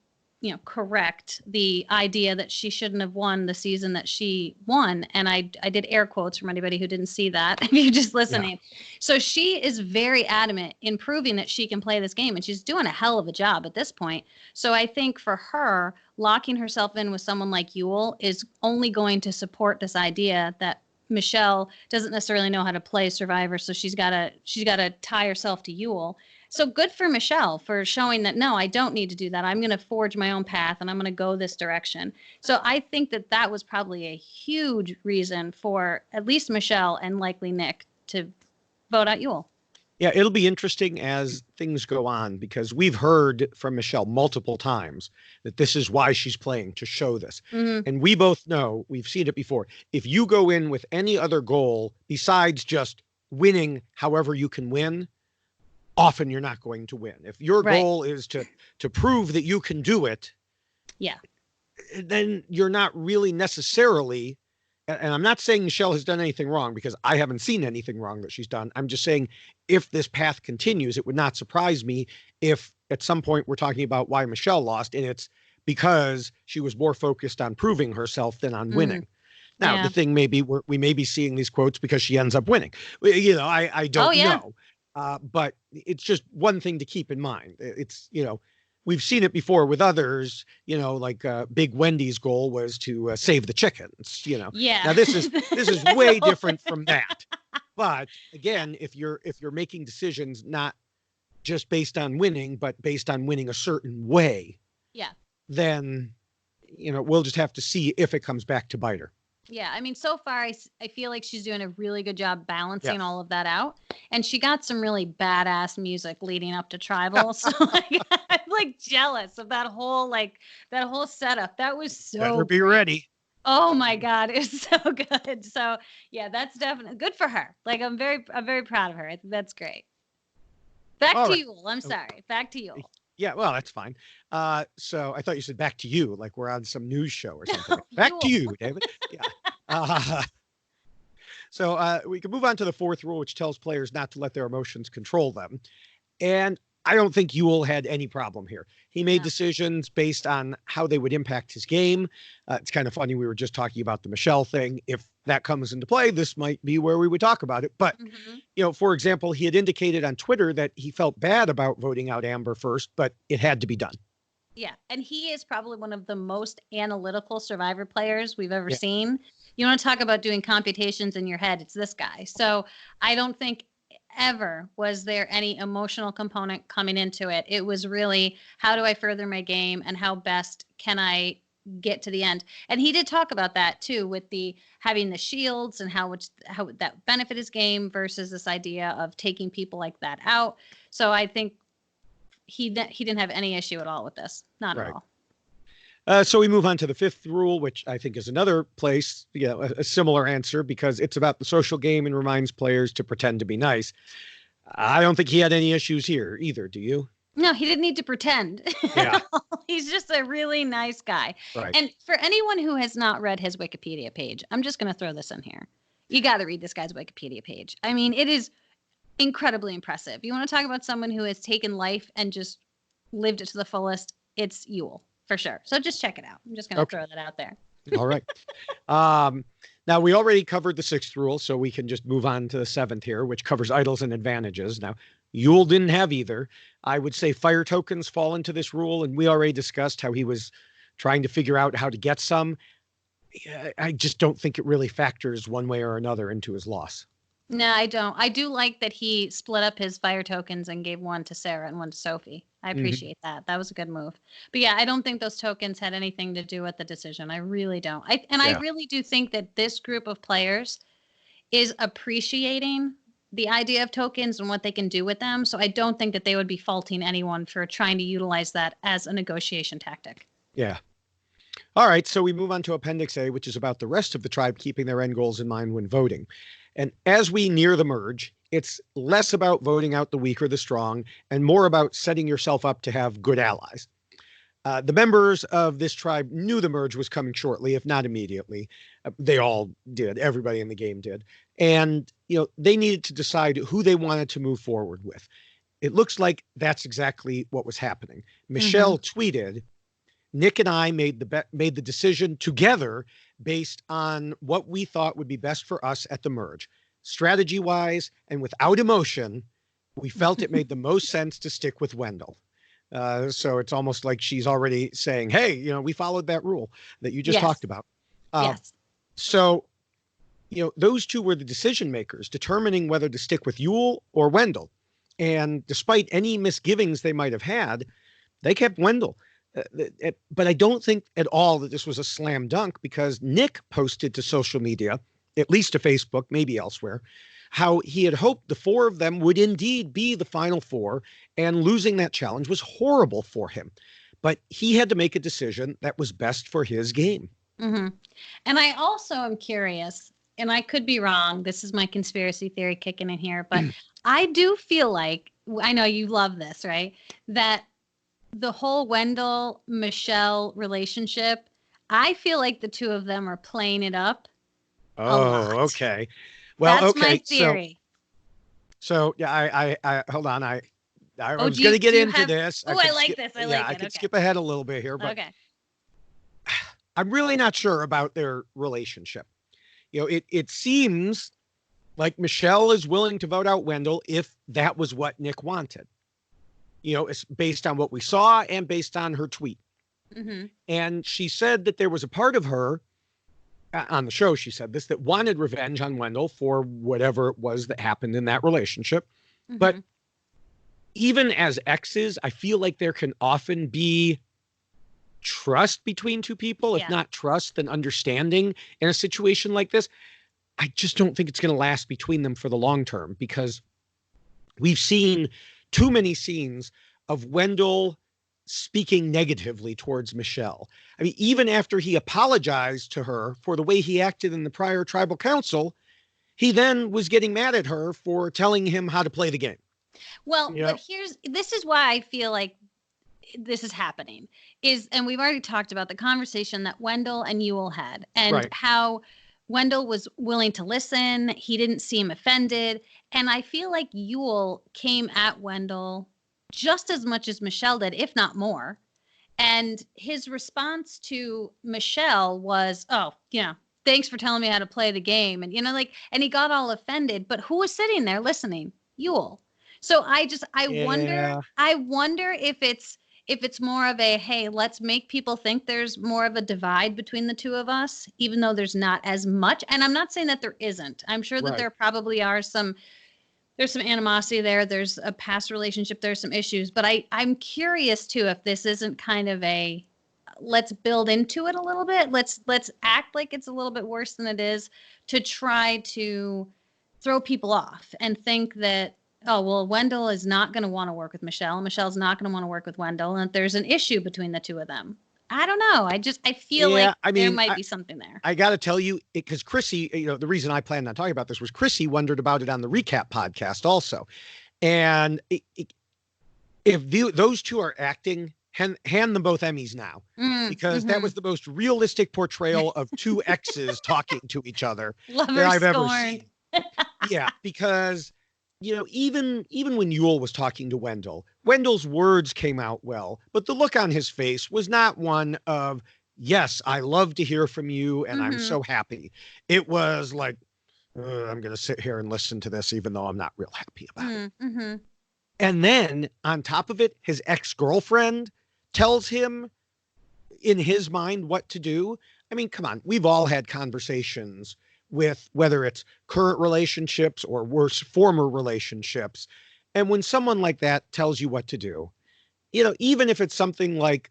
correct the idea that she shouldn't have won the season that she won. And I did air quotes from anybody who didn't see that, if you're just listening. Yeah. So she is very adamant in proving that she can play this game, and she's doing a hell of a job at this point. So I think for her, locking herself in with someone like Yul is only going to support this idea that Michelle doesn't necessarily know how to play Survivor, so she's got to tie herself to Yul. So good for Michelle for showing that, no, I don't need to do that. I'm going to forge my own path and I'm going to go this direction. So I think that was probably a huge reason for at least Michelle and likely Nick to vote out Yul. Yeah, it'll be interesting as things go on because we've heard from Michelle multiple times that this is why she's playing, to show this. Mhm. And we both know, we've seen it before. If you go in with any other goal besides just winning however you can win, often you're not going to win. If your Right. goal is to prove that you can do it, Yeah. then you're not really necessarily, and I'm not saying Michelle has done anything wrong because I haven't seen anything wrong that she's done. I'm just saying if this path continues, it would not surprise me if at some point we're talking about why Michelle lost, and it's because she was more focused on proving herself than on winning. Now, Yeah. the thing may be we may be seeing these quotes because she ends up winning. I don't yeah. know. But it's just one thing to keep in mind. It's, we've seen it before with others, like Big Wendy's goal was to save the chickens, Yeah. Now this is way different from that. But again, if you're making decisions not just based on winning, but based on winning a certain way, Yeah. then, we'll just have to see if it comes back to bite her. Yeah, I mean, so far, I feel like she's doing a really good job balancing Yeah. all of that out. And she got some really badass music leading up to Tribal. So I'm like jealous of that whole setup. That was so Better be ready. Oh my God, it was so good. So yeah, that's definitely good for her. Like I'm very proud of her. I think that's great. Back All to right. Yul. I'm sorry. Back to Yul. Yeah, well, that's fine. So I thought you said back to you, like we're on some news show or something. No, Back to Yul. you, David. Yeah. So we can move on to the fourth rule, which tells players not to let their emotions control them. And I don't think Yul had any problem here. He made No. decisions based on how they would impact his game. It's kind of funny. We were just talking about the Michelle thing. If that comes into play, this might be where we would talk about it. But, for example, he had indicated on Twitter that he felt bad about voting out Amber first, but it had to be done. Yeah. And he is probably one of the most analytical Survivor players we've ever Yeah. seen. You want to talk about doing computations in your head, it's this guy. So I don't think ever was there any emotional component coming into it. It was really, how do I further my game and how best can I get to the end? And he did talk about that too, with the having the shields and how that benefit his game versus this idea of taking people like that out. So I think he didn't have any issue at all with this. Not Right. at all. So we move on to the fifth rule, which I think is another place, a similar answer because it's about the social game and reminds players to pretend to be nice. I don't think he had any issues here either. Do you? No, he didn't need to pretend. Yeah. He's just a really nice guy. Right. And for anyone who has not read his Wikipedia page, I'm just going to throw this in here. You got to read this guy's Wikipedia page. I mean, it is incredibly impressive. You want to talk about someone who has taken life and just lived it to the fullest? It's Yul. For sure. So just check it out. I'm just going to throw that out there. All right. Now, we already covered the sixth rule, so we can just move on to the seventh here, which covers idols and advantages. Now, Yul didn't have either. I would say fire tokens fall into this rule, and we already discussed how he was trying to figure out how to get some. I just don't think it really factors one way or another into his loss. No, I don't. I do like that he split up his fire tokens and gave one to Sarah and one to Sophie. I appreciate that. That was a good move. But yeah, I don't think those tokens had anything to do with the decision. I really don't. I really do think that this group of players is appreciating the idea of tokens and what they can do with them. So I don't think that they would be faulting anyone for trying to utilize that as a negotiation tactic. Yeah. All right. So we move on to Appendix A, which is about the rest of the tribe keeping their end goals in mind when voting. And as we near the merge, it's less about voting out the weak or the strong and more about setting yourself up to have good allies. The members of this tribe knew the merge was coming shortly, if not immediately. They all did. Everybody in the game did. And, they needed to decide who they wanted to move forward with. It looks like that's exactly what was happening. Michelle tweeted, Nick and I made the decision together based on what we thought would be best for us at the merge. Strategy-wise and without emotion, we felt it made the most sense to stick with Wendell. So it's almost like she's already saying, hey, we followed that rule that you just talked about. Yes. So, those two were the decision makers determining whether to stick with Yul or Wendell. And despite any misgivings they might have had, they kept Wendell. But I don't think at all that this was a slam dunk because Nick posted to social media, at least to Facebook, maybe elsewhere, how he had hoped the four of them would indeed be the final four, and losing that challenge was horrible for him. But he had to make a decision that was best for his game. Mm-hmm. And I also am curious, and I could be wrong. This is my conspiracy theory kicking in here, but I do feel like, I know you love this, right? That the whole Wendell-Michelle relationship, I feel like the two of them are playing it up. Oh, okay. Well, that's okay. my theory. So yeah, I hold on. I was going to get into this. Oh, I like this. I like it. I could skip ahead a little bit here, but okay. I'm really not sure about their relationship. It seems like Michelle is willing to vote out Wendell if that was what Nick wanted. It's based on what we saw and based on her tweet. Mm-hmm. And she said that there was a part of her on the show, she said this, that wanted revenge on Wendell for whatever it was that happened in that relationship. Mm-hmm. But even as exes, I feel like there can often be trust between two people, if not trust, then understanding in a situation like this. I just don't think it's going to last between them for the long term, because we've seen too many scenes of Wendell speaking negatively towards Michelle. I mean, even after he apologized to her for the way he acted in the prior tribal council, he then was getting mad at her for telling him how to play the game. Well, but this is why I feel like this is happening and we've already talked about the conversation that Wendell and Yul had, and how Wendell was willing to listen. He didn't seem offended. And I feel like Yul came at Wendell just as much as Michelle did, if not more. And his response to Michelle was, thanks for telling me how to play the game. And, and he got all offended, but who was sitting there listening? Yul. So I wonder if it's more of a, hey, let's make people think there's more of a divide between the two of us, even though there's not as much. And I'm not saying that there isn't. I'm sure that there probably are there's some animosity there. There's a past relationship. There's some issues. But I'm curious, too, if this isn't kind of a, let's build into it a little bit. Let's act like it's a little bit worse than it is, to try to throw people off and think that, oh, well, Wendell is not going to want to work with Michelle, and Michelle's not going to want to work with Wendell, and there's an issue between the two of them. I don't know. I feel like there might be something there. I got to tell you, because Chrissy, the reason I planned on talking about this was Chrissy wondered about it on the RHAPup podcast also. And if those two are acting, hand them both Emmys now, because that was the most realistic portrayal of two exes talking to each other that I've ever seen. Yeah, because even when Yul was talking to Wendell, Wendell's words came out well, but the look on his face was not one of, yes, I love to hear from you and I'm so happy. It was like, I'm going to sit here and listen to this, even though I'm not real happy about it. Mm-hmm. And then on top of it, his ex-girlfriend tells him in his mind what to do. I mean, come on, we've all had conversations with whether it's current relationships or worse, former relationships. And when someone like that tells you what to do, even if it's something like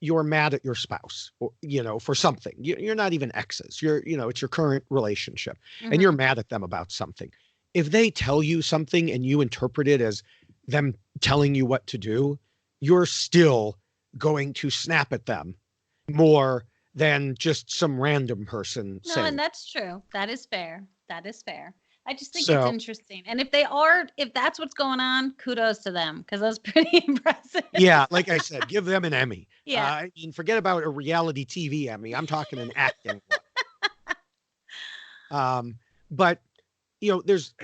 you're mad at your spouse, or, for something, you're not even exes, it's your current relationship and you're mad at them about something. If they tell you something and you interpret it as them telling you what to do, you're still going to snap at them more than just some random person saying. And that's true. That is fair. I just think it's interesting. And if that's what's going on, kudos to them, because that's pretty impressive. Yeah, like I said, give them an Emmy. Yeah. I mean, forget about a reality TV Emmy. I'm talking an acting one. But, there's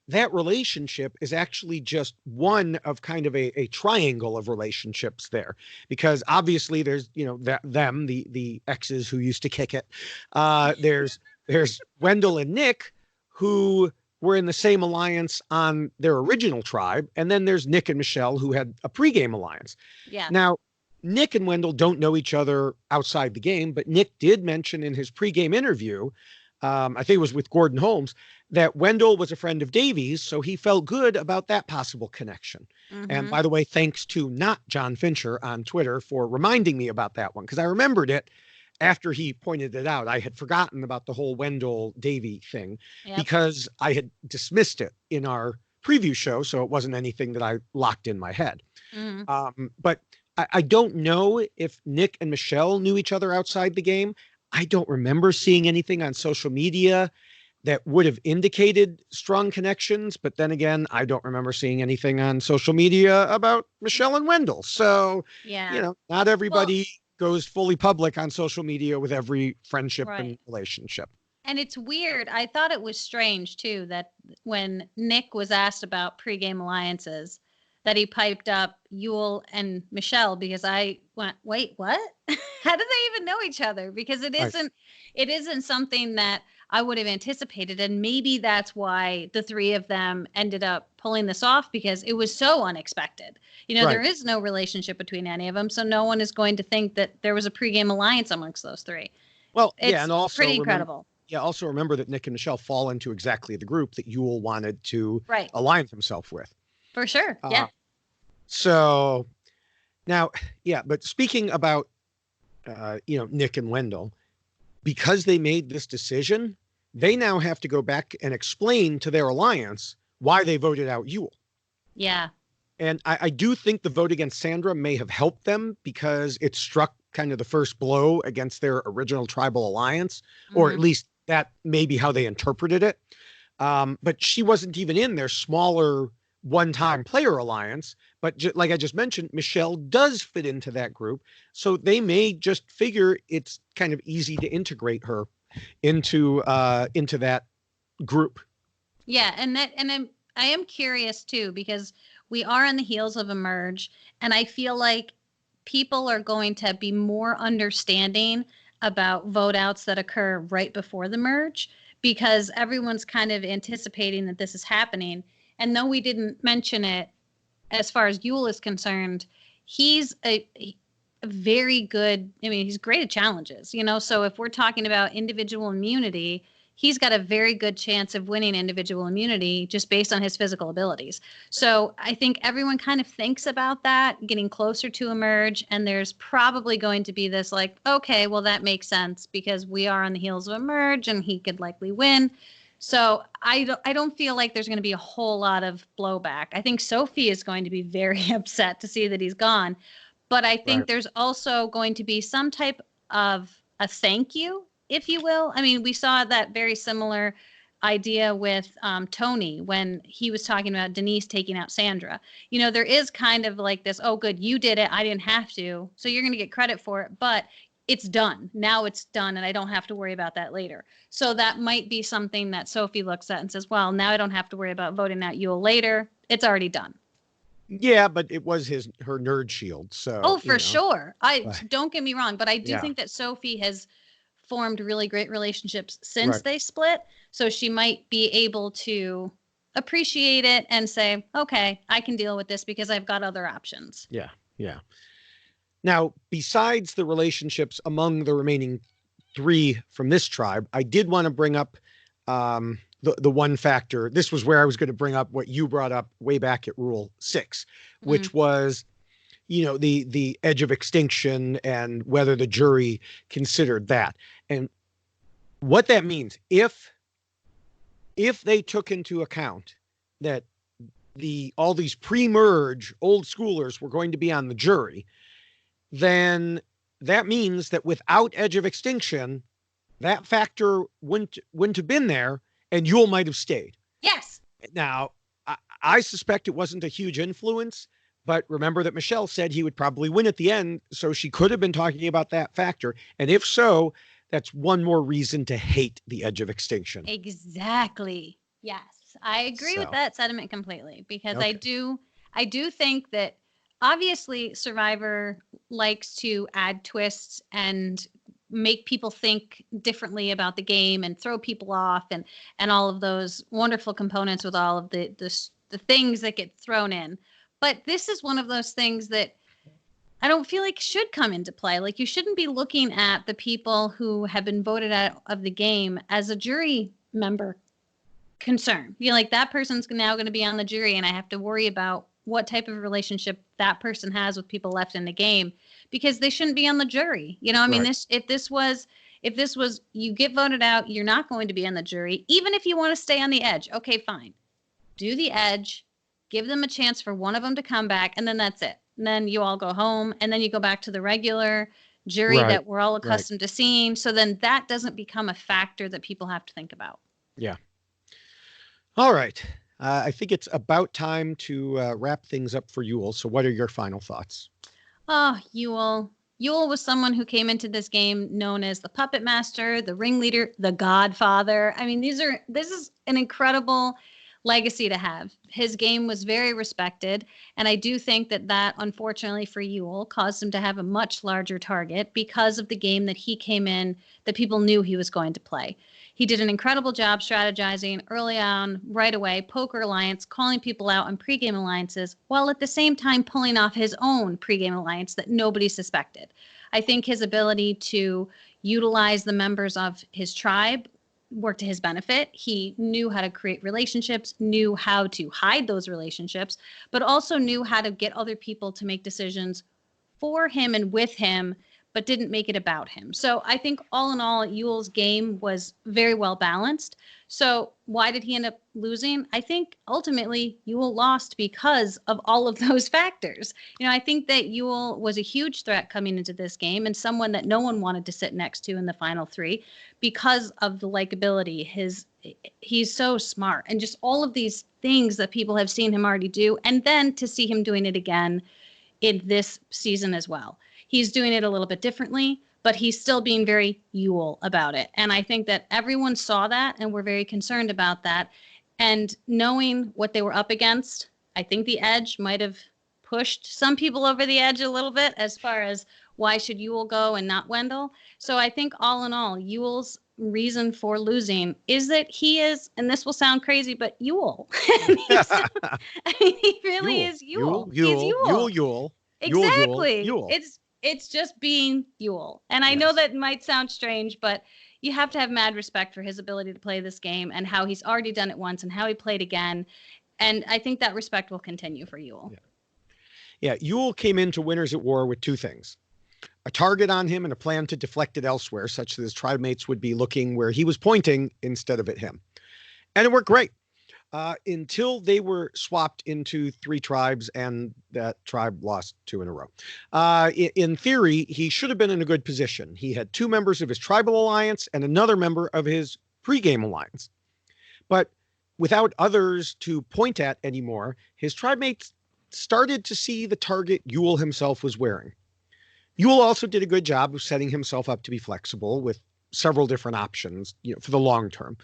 that relationship is actually just one of kind of a triangle of relationships there, because obviously there's, the exes who used to kick it. There's Wendell and Nick, who were in the same alliance on their original tribe. And then there's Nick and Michelle, who had a pregame alliance. Yeah. Now, Nick and Wendell don't know each other outside the game, but Nick did mention in his pregame interview, I think it was with Gordon Holmes, that Wendell was a friend of Davies, so he felt good about that possible connection. And by the way, thanks to not John Fincher on Twitter for reminding me about that one, because I remembered it after he pointed it out, I had forgotten about the whole Wendell Davy thing Yep. because I had dismissed it in our preview show. So it wasn't anything that I locked in my head. But I don't know if Nick and Michelle knew each other outside the game. I don't remember seeing anything on social media that would have indicated strong connections. But then again, I don't remember seeing anything on social media about Michelle and Wendell. So, Yeah. not everybody goes fully public on social media with every friendship and relationship. And it's weird. I thought it was strange, too, that when Nick was asked about pregame alliances, that he piped up Yul and Michelle, because I went, wait, what? How do they even know each other? Because it isn't something that I would have anticipated. And maybe that's why the three of them ended up pulling this off, because it was so unexpected. There is no relationship between any of them. So no one is going to think that there was a pregame alliance amongst those three. Well, it's and also pretty incredible. Also remember that Nick and Michelle fall into exactly the group that Yul wanted to align himself with. For sure. Yeah. So now, but speaking about, Nick and Wendell, because they made this decision, they now have to go back and explain to their alliance why they voted out Yul. Yeah. And I do think the vote against Sandra may have helped them because it struck kind of the first blow against their original tribal alliance, or at least that may be how they interpreted it. But she wasn't even in their smaller one-time player alliance. But like I just mentioned, Michelle does fit into that group. So they may just figure it's kind of easy to integrate her into that group. Yeah. And I am curious too, because we are on the heels of a merge, and I feel like people are going to be more understanding about vote outs that occur right before the merge, because everyone's kind of anticipating that this is happening. And though we didn't mention it, as far as Yul is concerned, he's a very good, he's great at challenges, so if we're talking about individual immunity, he's got a very good chance of winning individual immunity just based on his physical abilities. So I think everyone kind of thinks about that, getting closer to a merge, and there's probably going to be this like, okay, well, that makes sense because we are on the heels of a merge and he could likely win. So I don't feel like there's going to be a whole lot of blowback. I think Sophie is going to be very upset to see that he's gone. But I think there's also going to be some type of a thank you, if you will. We saw that very similar idea with Tony when he was talking about Denise taking out Sandra. There is kind of like this, oh, good, you did it. I didn't have to. So you're going to get credit for it. But it's done. Now it's done, and I don't have to worry about that later. So that might be something that Sophie looks at and says, well, now I don't have to worry about voting out Yul later. It's already done. Yeah, but it was her nerd shield. So for sure. Don't get me wrong, but I do think that Sophie has formed really great relationships since they split. So she might be able to appreciate it and say, okay, I can deal with this because I've got other options. Yeah. Yeah. Now, besides the relationships among the remaining three from this tribe, I did want to bring up the one factor. This was where I was going to bring up what you brought up way back at Rule 6, which was, the edge of extinction and whether the jury considered that. And what that means, if they took into account that all these pre-merge old schoolers were going to be on the jury, then that means that without Edge of Extinction, that factor wouldn't have been there, and Yul might have stayed. Yes. Now, I suspect it wasn't a huge influence, but remember that Michelle said he would probably win at the end, so she could have been talking about that factor. And if so, that's one more reason to hate the Edge of Extinction. Exactly. Yes. I agree with that sentiment completely, because I do think that obviously Survivor likes to add twists and make people think differently about the game and throw people off and all of those wonderful components with all of the things that get thrown in. But this is one of those things that I don't feel like should come into play. Like, you shouldn't be looking at the people who have been voted out of the game as a jury member concern. Like, that person's now going to be on the jury and I have to worry about what type of relationship that person has with people left in the game, because they shouldn't be on the jury. You know, I mean, Right. if this was you get voted out, you're not going to be on the jury, even if you want to stay on the edge. Okay, fine. Do the edge, give them a chance for one of them to come back, and then that's it. And then you all go home, and then you go back to the regular jury Right. that we're all Right. accustomed to seeing. So then that doesn't become a factor that people have to think about. Yeah. All right. I think it's about time to wrap things up for Yul. So what are your final thoughts? Oh, Yul. Yul was someone who came into this game known as the puppet master, the ringleader, the godfather. I mean, this is an incredible legacy to have. His game was very respected, and I do think that unfortunately for Yul caused him to have a much larger target because of the game that he came in that people knew he was going to play. He did an incredible job strategizing early on, right away, poker alliance, calling people out on pregame alliances, while at the same time pulling off his own pregame alliance that nobody suspected. I think his ability to utilize the members of his tribe worked to his benefit. He knew how to create relationships, knew how to hide those relationships, but also knew how to get other people to make decisions for him and with him, but didn't make it about him. So I think all in all, Yul's game was very well balanced. So why did he end up losing? I think ultimately Yul lost because of all of those factors. You know, I think that Yul was a huge threat coming into this game and someone that no one wanted to sit next to in the final three because of the likability. He's so smart and just all of these things that people have seen him already do. And then to see him doing it again in this season as well. He's doing it a little bit differently, but he's still being very Yul about it. And I think that everyone saw that and were very concerned about that. And knowing what they were up against, I think the edge might have pushed some people over the edge a little bit as far as why should Yul go and not Wendell. So I think all in all, Yul's reason for losing is that he is, and this will sound crazy, but Yul. I mean, he really Yul. is Yul. He's Yul. Yul. Yul. Yul. Yul. Yul. Exactly. Yul. It's just being Yul. And I know Yes. that might sound strange, but you have to have mad respect for his ability to play this game and how he's already done it once and how he played again. And I think that respect will continue for Yul. Yeah. Yul came into Winners at War with two things: a target on him and a plan to deflect it elsewhere, such that his tribe mates would be looking where he was pointing instead of at him. And it worked great. Until they were swapped into three tribes and that tribe lost two in a row. In theory, he should have been in a good position. He had two members of his tribal alliance and another member of his pregame alliance. But without others to point at anymore, his tribe mates started to see the target Yul himself was wearing. Yul also did a good job of setting himself up to be flexible with several different options, for the long term.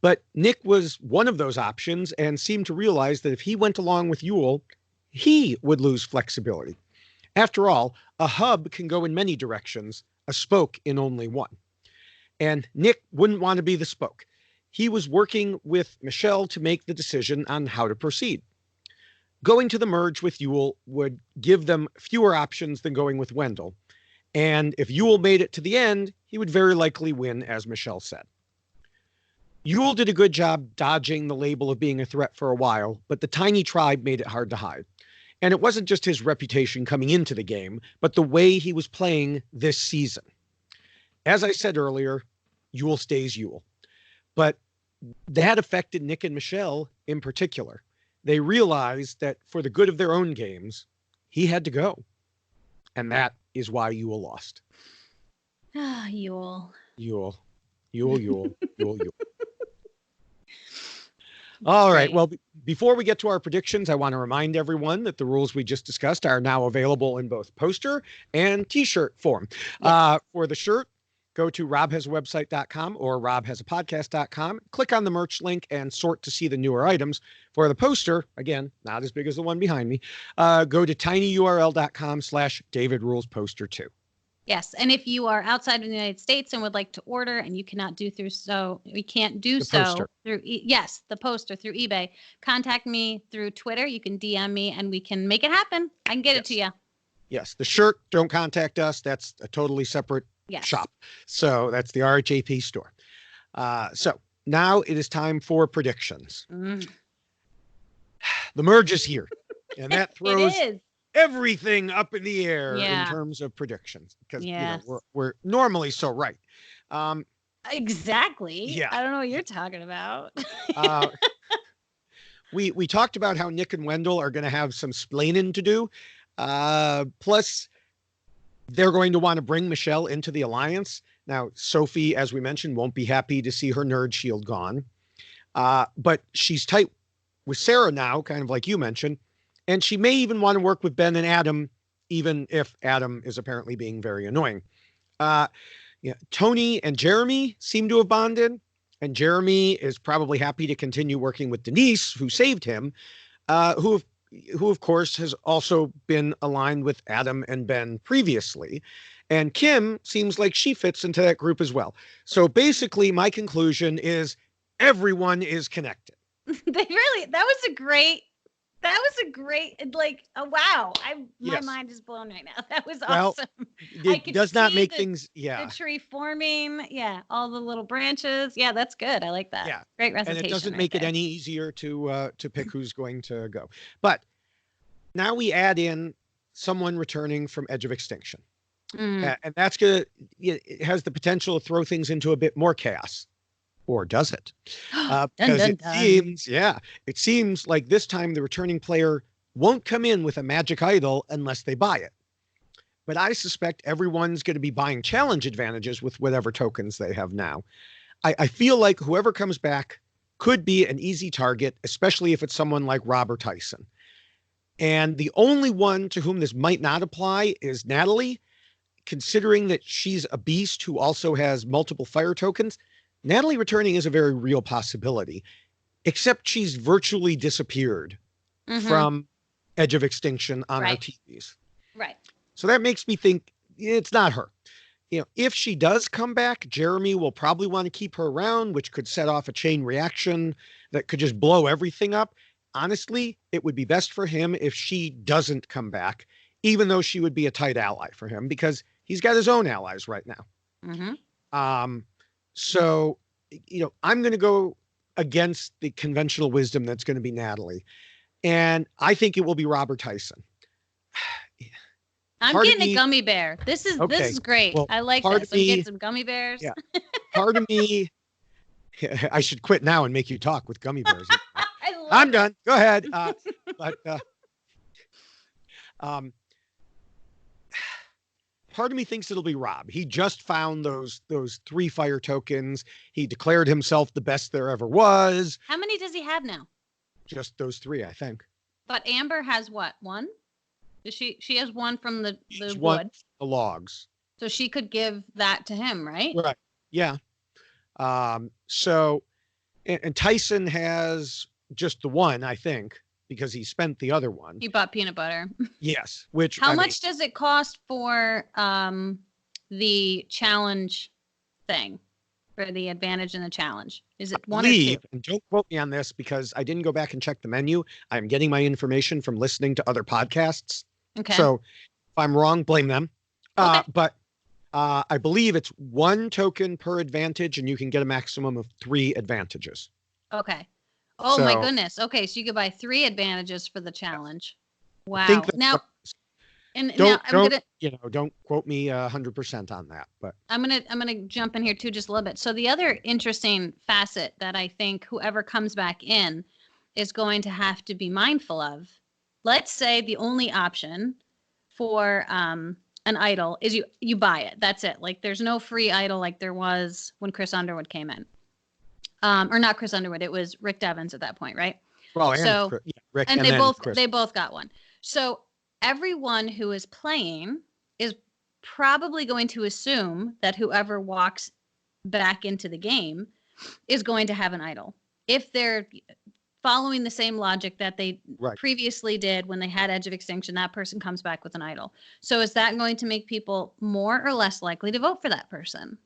But Nick was one of those options and seemed to realize that if he went along with Yul, he would lose flexibility. After all, a hub can go in many directions, a spoke in only one. And Nick wouldn't want to be the spoke. He was working with Michelle to make the decision on how to proceed. Going to the merge with Yul would give them fewer options than going with Wendell. And if Yul made it to the end, he would very likely win, as Michelle said. Yul did a good job dodging the label of being a threat for a while, but the tiny tribe made it hard to hide. And it wasn't just his reputation coming into the game, but the way he was playing this season. As I said earlier, Yul stays Yul. But that affected Nick and Michelle in particular. They realized that for the good of their own games, he had to go. And that is why Yul lost. Ah, Yul. Yul. All right. Well, before we get to our predictions, I want to remind everyone that the rules we just discussed are now available in both poster and t-shirt form. Yes. For the shirt, go to robhasawebsite.com or robhasapodcast.com, click on the merch link and sort to see the newer items. For the poster, again, not as big as the one behind me, go to tinyurl.com/DavidRulesPoster2. Yes, and if you are outside of the United States and would like to order and you cannot do so, we can't do the so poster. through the poster through eBay. Contact me through Twitter. You can DM me and we can make it happen. I can get it to you. Yes, the shirt, don't contact us. That's a totally separate shop. So that's the RHAP store. So now it is time for predictions. The merge is here. And that It throws is. everything up in the air in Yeah. terms of predictions because Yes. we're normally so right. Um, Exactly. yeah. I don't know what you're talking about. Uh, we talked about how Nick and Wendell are going to have some splaining to do. Plus, they're going to want to bring Michelle into the alliance. Now, Sophie, as we mentioned, won't be happy to see her nerd shield gone. But she's tight with Sarah now, kind of like you mentioned. And she may even want to work with Ben and Adam, even if Adam is apparently being very annoying. Yeah, Tony and Jeremy seem to have bonded. And Jeremy is probably happy to continue working with Denise, who saved him, who of course has also been aligned with Adam and Ben previously. And Kim seems like she fits into that group as well. So basically, my conclusion is everyone is connected. That was a great, like, wow. My Yes. mind is blown right now. That was Well, awesome. I it could does not see make the, things, the tree forming. Yeah, all the little branches. Yeah, that's good. I like that. yeah. Great And it recitation doesn't right make it there. any easier to pick who's going to go. But now we add in someone returning from Edge of Extinction. And that's going to, it has the potential to throw things into a bit more chaos. Or does it? Dun, Because dun, it dun. seems like this time the returning player won't come in with a magic idol unless they buy it. But I suspect everyone's going to be buying challenge advantages with whatever tokens they have now. I feel like whoever comes back could be an easy target, especially if it's someone like Rob or Tyson. And the only one to whom this might not apply is Natalie, considering that she's a beast who also has multiple fire tokens. Natalie returning is a very real possibility, except she's virtually disappeared from Edge of Extinction on our TVs. Right. So that makes me think it's not her. If she does come back, Jeremy will probably want to keep her around, which could set off a chain reaction that could just blow everything up. Honestly, it would be best for him if she doesn't come back, even though she would be a tight ally for him because he's got his own allies right now. So, I'm going to go against the conventional wisdom that's going to be Natalie. And I think it will be Robert Tyson. I'm getting a gummy bear. This is great. Well, I like this. I'm getting some gummy bears. Yeah. Part of me, I should quit now and make you talk with gummy bears. I'm done. Go ahead. Part of me thinks it'll be Rob. He just found those 3 fire tokens. He declared himself the best there ever was. How many does he have now? Just those 3, I think. But Amber has what? 1? She has 1 from the wood. One, the logs. So she could give that to him, right? Right. Yeah. So, and Tyson has just the 1, I think, because he spent the other 1. He bought peanut butter. Yes. Which How much does it cost for the challenge thing? For the advantage in the challenge? Is it 1 or 2? And don't quote me on this because I didn't go back and check the menu. I'm getting my information from listening to other podcasts. Okay. So if I'm wrong, blame them. Okay. But I believe it's 1 token per advantage and you can get a maximum of 3 advantages. Okay. Oh my goodness. Okay. So you could buy 3 advantages for the challenge. Wow. Don't quote me 100% on that, but I'm gonna jump in here too just a little bit. So the other interesting facet that I think whoever comes back in is going to have to be mindful of. Let's say the only option for an idol is you buy it. That's it. Like there's no free idol like there was when Chris Underwood came in. Or not Chris Underwood. It was Rick Devens at that point, right? Well, Rick and they both got 1. So everyone who is playing is probably going to assume that whoever walks back into the game is going to have an idol. If they're following the same logic that they previously did when they had Edge of Extinction, that person comes back with an idol. So is that going to make people more or less likely to vote for that person?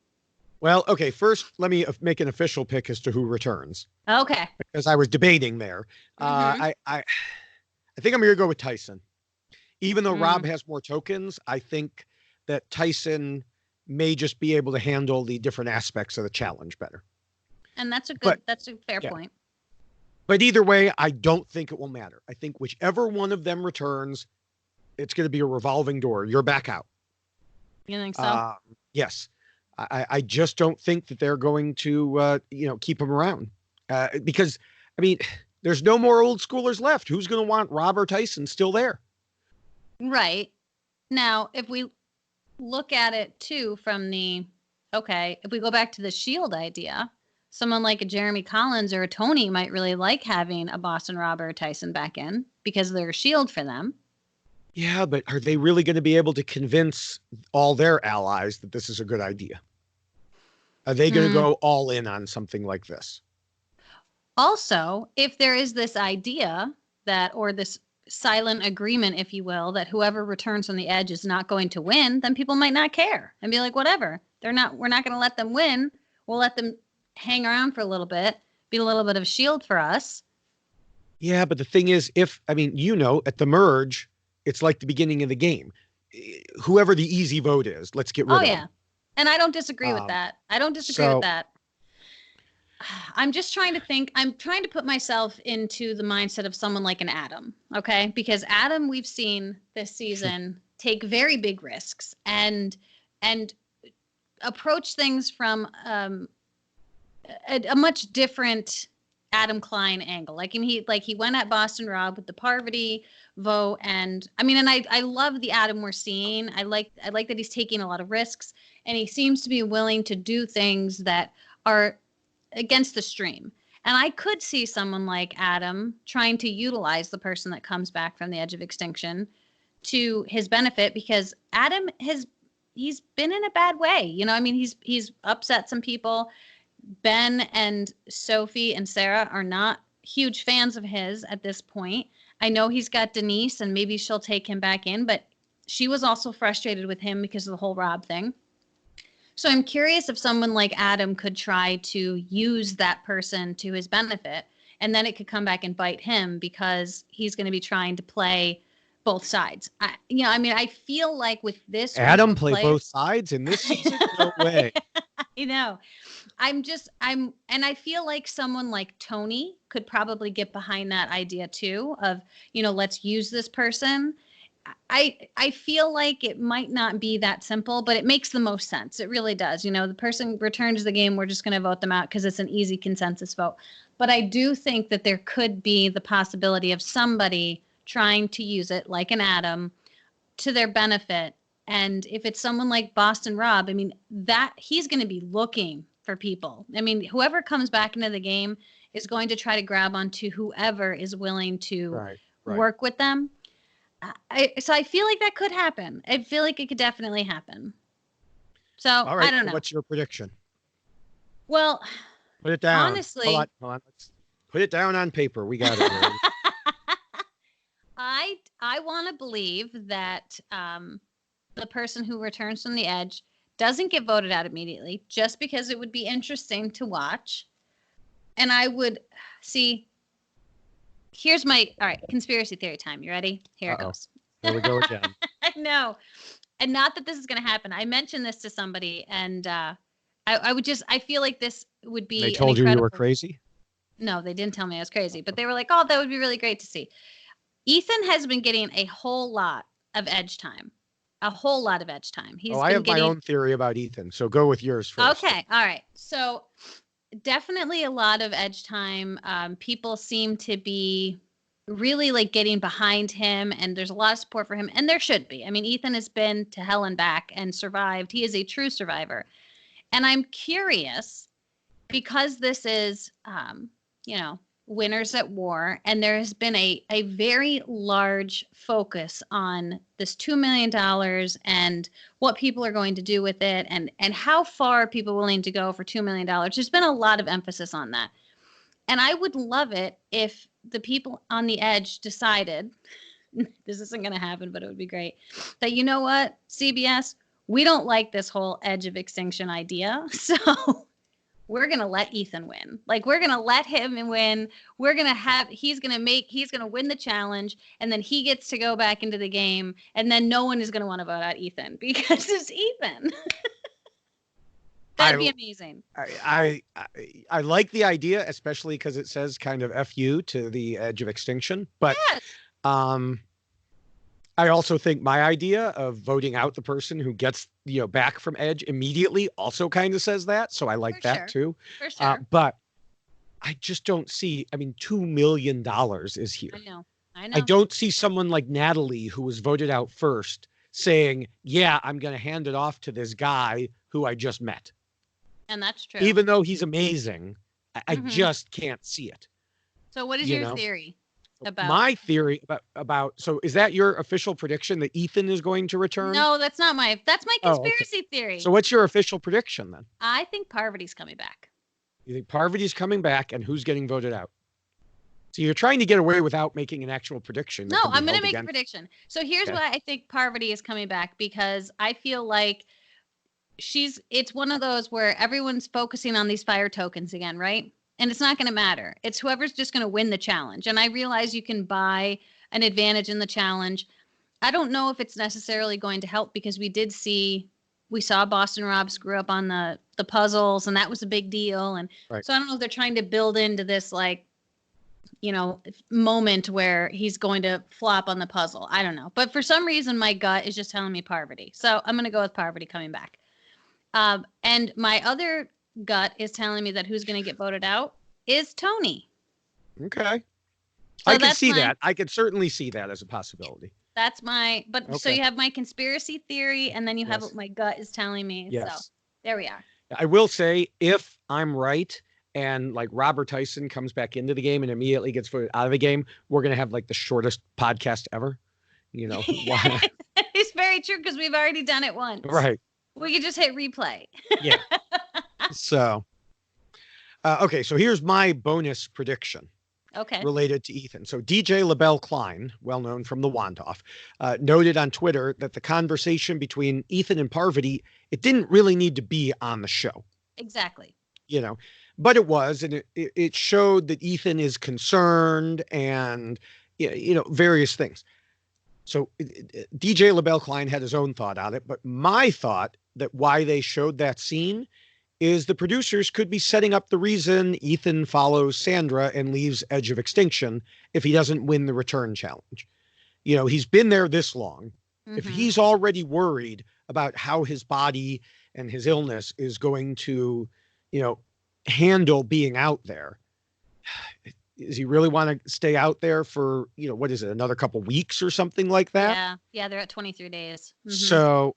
Well, okay, first, let me make an official pick as to who returns. Okay. Because I was debating there. I think I'm going to go with Tyson. Even though Rob has more tokens, I think that Tyson may just be able to handle the different aspects of the challenge better. And that's a fair point. But either way, I don't think it will matter. I think whichever one of them returns, it's going to be a revolving door. You're back out. You think so? Yes. I just don't think that they're going to, keep him around. Because, I mean, there's no more old schoolers left. Who's going to want Rob or Tyson still there? Right. Now, if we look at it too from if we go back to the Shield idea, someone like a Jeremy Collins or a Tony might really like having a Boston Rob or a Tyson back in because they're a shield for them. Yeah, but are they really going to be able to convince all their allies that this is a good idea? Are they going to go all in on something like this? Also, if there is this idea or this silent agreement, if you will, that whoever returns from the Edge is not going to win, then people might not care and be like, whatever. We're not going to let them win. We'll let them hang around for a little bit, be a little bit of a shield for us. Yeah, but the thing is, at the merge, it's like the beginning of the game. Whoever the easy vote is, let's get rid of them. And I don't disagree with that. I'm just trying to think. I'm trying to put myself into the mindset of someone like an Adam, okay? Because Adam, we've seen this season take very big risks and approach things from a much different Adam Klein angle. Like he went at Boston Rob with the Parvati vote, and I love the Adam we're seeing. I like that he's taking a lot of risks, and he seems to be willing to do things that are against the stream. And I could see someone like Adam trying to utilize the person that comes back from the Edge of Extinction to his benefit, because Adam he's been in a bad way. He's upset some people. Ben and Sophie and Sarah are not huge fans of his at this point. I know he's got Denise, and maybe she'll take him back in, but she was also frustrated with him because of the whole Rob thing. So I'm curious if someone like Adam could try to use that person to his benefit, and then it could come back and bite him because he's going to be trying to play both sides. I feel like with this Adam play both sides in this season? No way. I feel like someone like Tony could probably get behind that idea too of, let's use this person. I feel like it might not be that simple, but it makes the most sense. It really does. The person returns the game, we're just going to vote them out because it's an easy consensus vote. But I do think that there could be the possibility of somebody trying to use it, like an Adam, to their benefit. And if it's someone like Boston Rob, that he's going to be looking for people. Whoever comes back into the game is going to try to grab onto whoever is willing to work with them. So I feel like that could happen. I feel like it could definitely happen. So all right, I don't know. What's your prediction? Well, put it down. Honestly, hold on. Let's put it down on paper. We got it. I want to believe that the person who returns from the Edge doesn't get voted out immediately, just because it would be interesting to watch. And I would see. Here's all right, conspiracy theory time. You ready? Here it goes. There we go again. I know. And not that this is going to happen. I mentioned this to somebody, and I feel like this would be. They told you were crazy? No, they didn't tell me I was crazy, but they were like, oh, that would be really great to see. Ethan has been getting a whole lot of Edge time. I have my own theory about Ethan, so go with yours first. Okay, all right. So definitely a lot of Edge time. People seem to be really getting behind him, and there's a lot of support for him, and there should be. Ethan has been to hell and back and survived. He is a true survivor. And I'm curious, because this is, Winners at War, and there has been a very large focus on this $2 million and what people are going to do with it, and how far are people willing to go for $2 million. There's been a lot of emphasis on that. And I would love it if the people on the Edge decided, this isn't going to happen, but it would be great, that, you know what, CBS, we don't like this whole Edge of Extinction idea, so we're going to let Ethan win. We're going to let him win. He's going to win the challenge, and then he gets to go back into the game, and then no one is going to want to vote out Ethan because it's Ethan. That'd be amazing. I like the idea, especially because it says kind of FU to the Edge of Extinction. But Yes. I also think my idea of voting out the person who gets, back from Edge immediately also kind of says that. So I like that too. For sure. But I just don't see, $2 million is here. I know. I don't see someone like Natalie, who was voted out first, saying, yeah, I'm going to hand it off to this guy who I just met. And that's true. Even though he's amazing, I just can't see it. So what is your theory about? My theory about, so is that your official prediction that Ethan is going to return? No, that's my conspiracy theory. So what's your official prediction then? I think Parvati's coming back. You think Parvati's coming back, and who's getting voted out? So you're trying to get away without making an actual prediction. No, I'm going to make a prediction. So here's why I think Parvati is coming back, because I feel like it's one of those where everyone's focusing on these fire tokens again, right? And it's not going to matter. It's whoever's just going to win the challenge. And I realize you can buy an advantage in the challenge. I don't know if it's necessarily going to help, because we saw Boston Rob screw up on the puzzles, and that was a big deal. And so I don't know if they're trying to build into this, moment where he's going to flop on the puzzle. I don't know. But for some reason, my gut is just telling me Parvati. So I'm going to go with Parvati coming back. And my other gut is telling me that who's going to get voted out is Tony. Okay. So I can see that. I could certainly see that as a possibility. That's so you have my conspiracy theory, and then you have what my gut is telling me. Yes. So there we are. I will say, if I'm right, and like Robert Tyson comes back into the game and immediately gets voted out of the game, we're going to have like the shortest podcast ever. It's very true, because we've already done it once. Right. We could just hit replay. Yeah. So, okay. So here's my bonus prediction. Okay. Related to Ethan. So DJ LaBelle Klein, well known from the Wand-Off, noted on Twitter that the conversation between Ethan and Parvati, it didn't really need to be on the show. Exactly. But it was, and it showed that Ethan is concerned and, various things. So DJ LaBelle Klein had his own thought on it, but my thought that why they showed that scene is the producers could be setting up the reason Ethan follows Sandra and leaves Edge of Extinction if he doesn't win the return challenge. He's been there this long. If he's already worried about how his body and his illness is going to, handle being out there, does he really want to stay out there for, what is it, another couple weeks or something like that? Yeah, they're at 23 days. So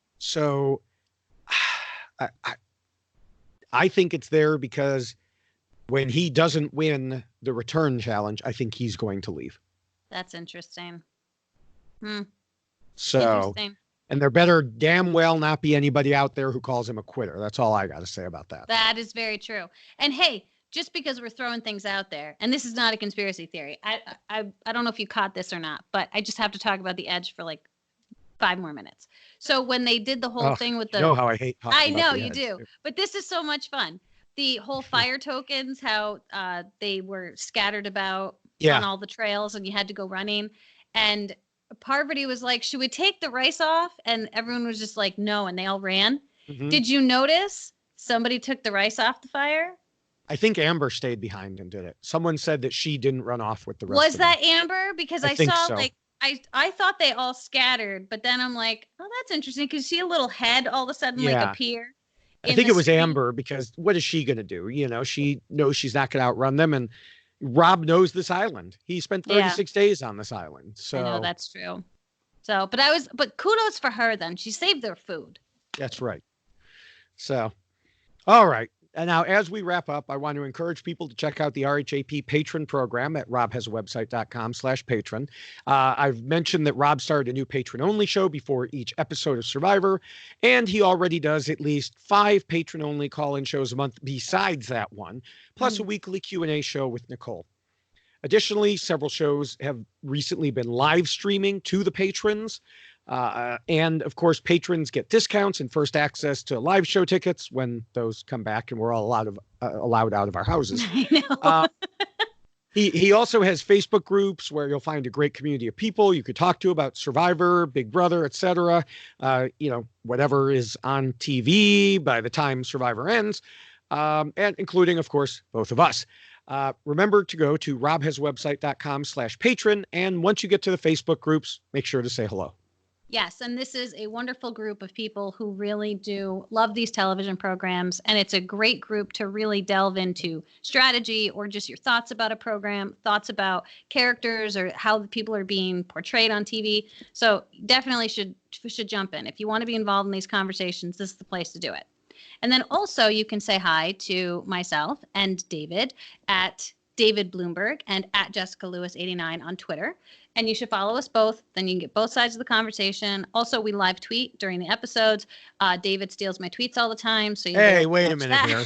I think it's there because when he doesn't win the return challenge, I think he's going to leave. That's interesting. So, interesting. And there better damn well not be anybody out there who calls him a quitter. That's all I got to say about that. That is very true. And hey, just because we're throwing things out there, and this is not a conspiracy theory, I don't know if you caught this or not, but I just have to talk about the Edge for like 5 more minutes. So when they did the whole thing with the, you know how I hate talking I know about the you Edge, do, too. but this is so much fun. The whole fire tokens, how they were scattered about on all the trails, and you had to go running. And Parvati was like, "Should we take the rice off?" And everyone was just like, "No," and they all ran. Did you notice somebody took the rice off the fire? I think Amber stayed behind and did it. Someone said that she didn't run off with the rest. Was that Amber? Because I saw so. Like I thought they all scattered, but then I'm like, oh, that's interesting, because see a little head all of a sudden like appear. I think it was Amber, because what is she going to do? She knows she's not going to outrun them, and Rob knows this island. He spent 36 days on this island. So I know that's true. So, but kudos for her then. She saved their food. That's right. So, all right. And now, as we wrap up, I want to encourage people to check out the RHAP patron program at robhasawebsite.com/patron. I've mentioned that Rob started a new patron-only show before each episode of Survivor, and he already does at least 5 patron-only call-in shows a month besides that one, plus a weekly Q&A show with Nicole. Additionally, several shows have recently been live streaming to the patrons. And of course, patrons get discounts and first access to live show tickets when those come back and we're all allowed out of our houses. I know. He also has Facebook groups where you'll find a great community of people you could talk to about Survivor, Big Brother, etc. Whatever is on TV by the time Survivor ends, and including, of course, both of us. Remember to go to robhaswebsite.com/patron. And once you get to the Facebook groups, make sure to say hello. Yes, and this is a wonderful group of people who really do love these television programs, and it's a great group to really delve into strategy or just your thoughts about a program, thoughts about characters or how the people are being portrayed on TV. So definitely should jump in. If you want to be involved in these conversations, this is the place to do it. And then also you can say hi to myself and David at David Bloomberg and at Jessica Lewis 89 on Twitter. And you should follow us both. Then you can get both sides of the conversation. Also, we live tweet during the episodes. David steals my tweets all the time. So hey, wait a minute here.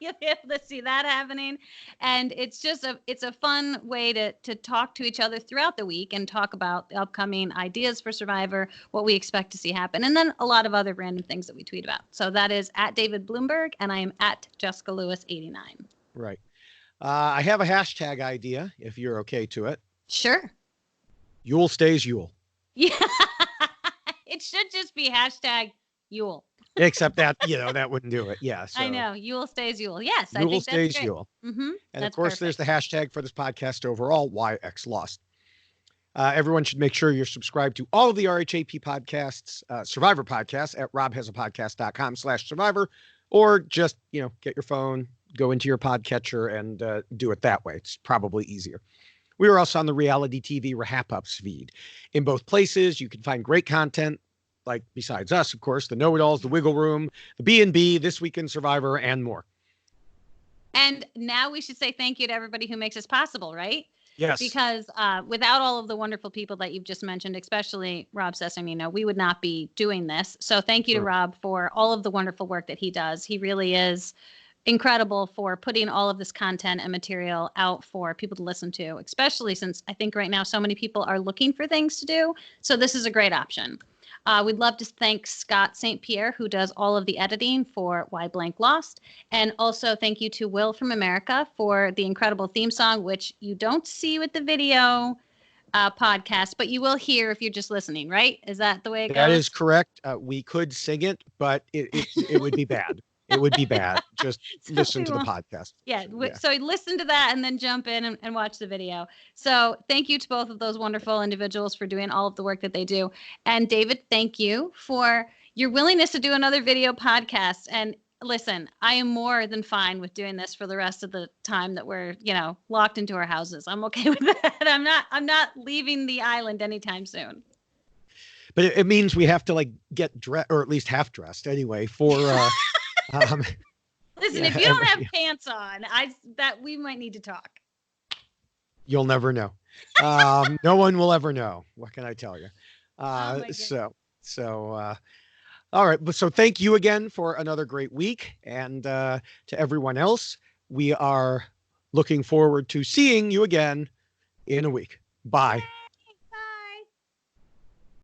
You'll be able to see that happening. And it's just it's a fun way to talk to each other throughout the week and talk about the upcoming ideas for Survivor, what we expect to see happen, and then a lot of other random things that we tweet about. So that is at David Bloomberg, and I am at Jessica Lewis 89. Right. I have a hashtag idea, if you're okay to it. Sure. Yul stays Yul. Yeah. It should just be hashtag Yul. Except that, that wouldn't do it. Yeah. So. I know. Yul stays Yul. Yes. Yul I think stays that's great. Yul. Mm-hmm. And that's of course, perfect. there's the hashtag for this podcast overall, YX Lost. Everyone should make sure you're subscribed to all of the RHAP podcasts, Survivor podcasts at robhasapodcast.com/survivor, or just, get your phone, go into your podcatcher and do it that way. It's probably easier. We are also on the reality TV RHAPup's feed. In both places, you can find great content, like besides us, of course, the Know-It-Alls, the Wiggle Room, the B&B, This Week in Survivor, and more. And now we should say thank you to everybody who makes this possible, right? Yes. Because without all of the wonderful people that you've just mentioned, especially Rob Cesarino, we would not be doing this. So thank you to Rob for all of the wonderful work that he does. He really is incredible for putting all of this content and material out for people to listen to, especially since I think right now so many people are looking for things to do. So this is a great option. We'd love to thank Scott St. Pierre, who does all of the editing for Why Blank Lost. And also thank you to Will from America for the incredible theme song, which you don't see with the video podcast, but you will hear if you're just listening, right? Is that the way it goes? That is correct. We could sing it, but it would be bad. It would be bad. Just listen to the podcast. Yeah. So listen to that and then jump in and watch the video. So thank you to both of those wonderful individuals for doing all of the work that they do. And David, thank you for your willingness to do another video podcast. And listen, I am more than fine with doing this for the rest of the time that we're, locked into our houses. I'm okay with that. I'm not leaving the island anytime soon. But it means we have to get dressed, or at least half dressed anyway, for listen, if you don't have pants on, that we might need to talk. You'll never know. No one will ever know. What can I tell you? All right. So thank you again for another great week. And to everyone else, we are looking forward to seeing you again in a week. Bye.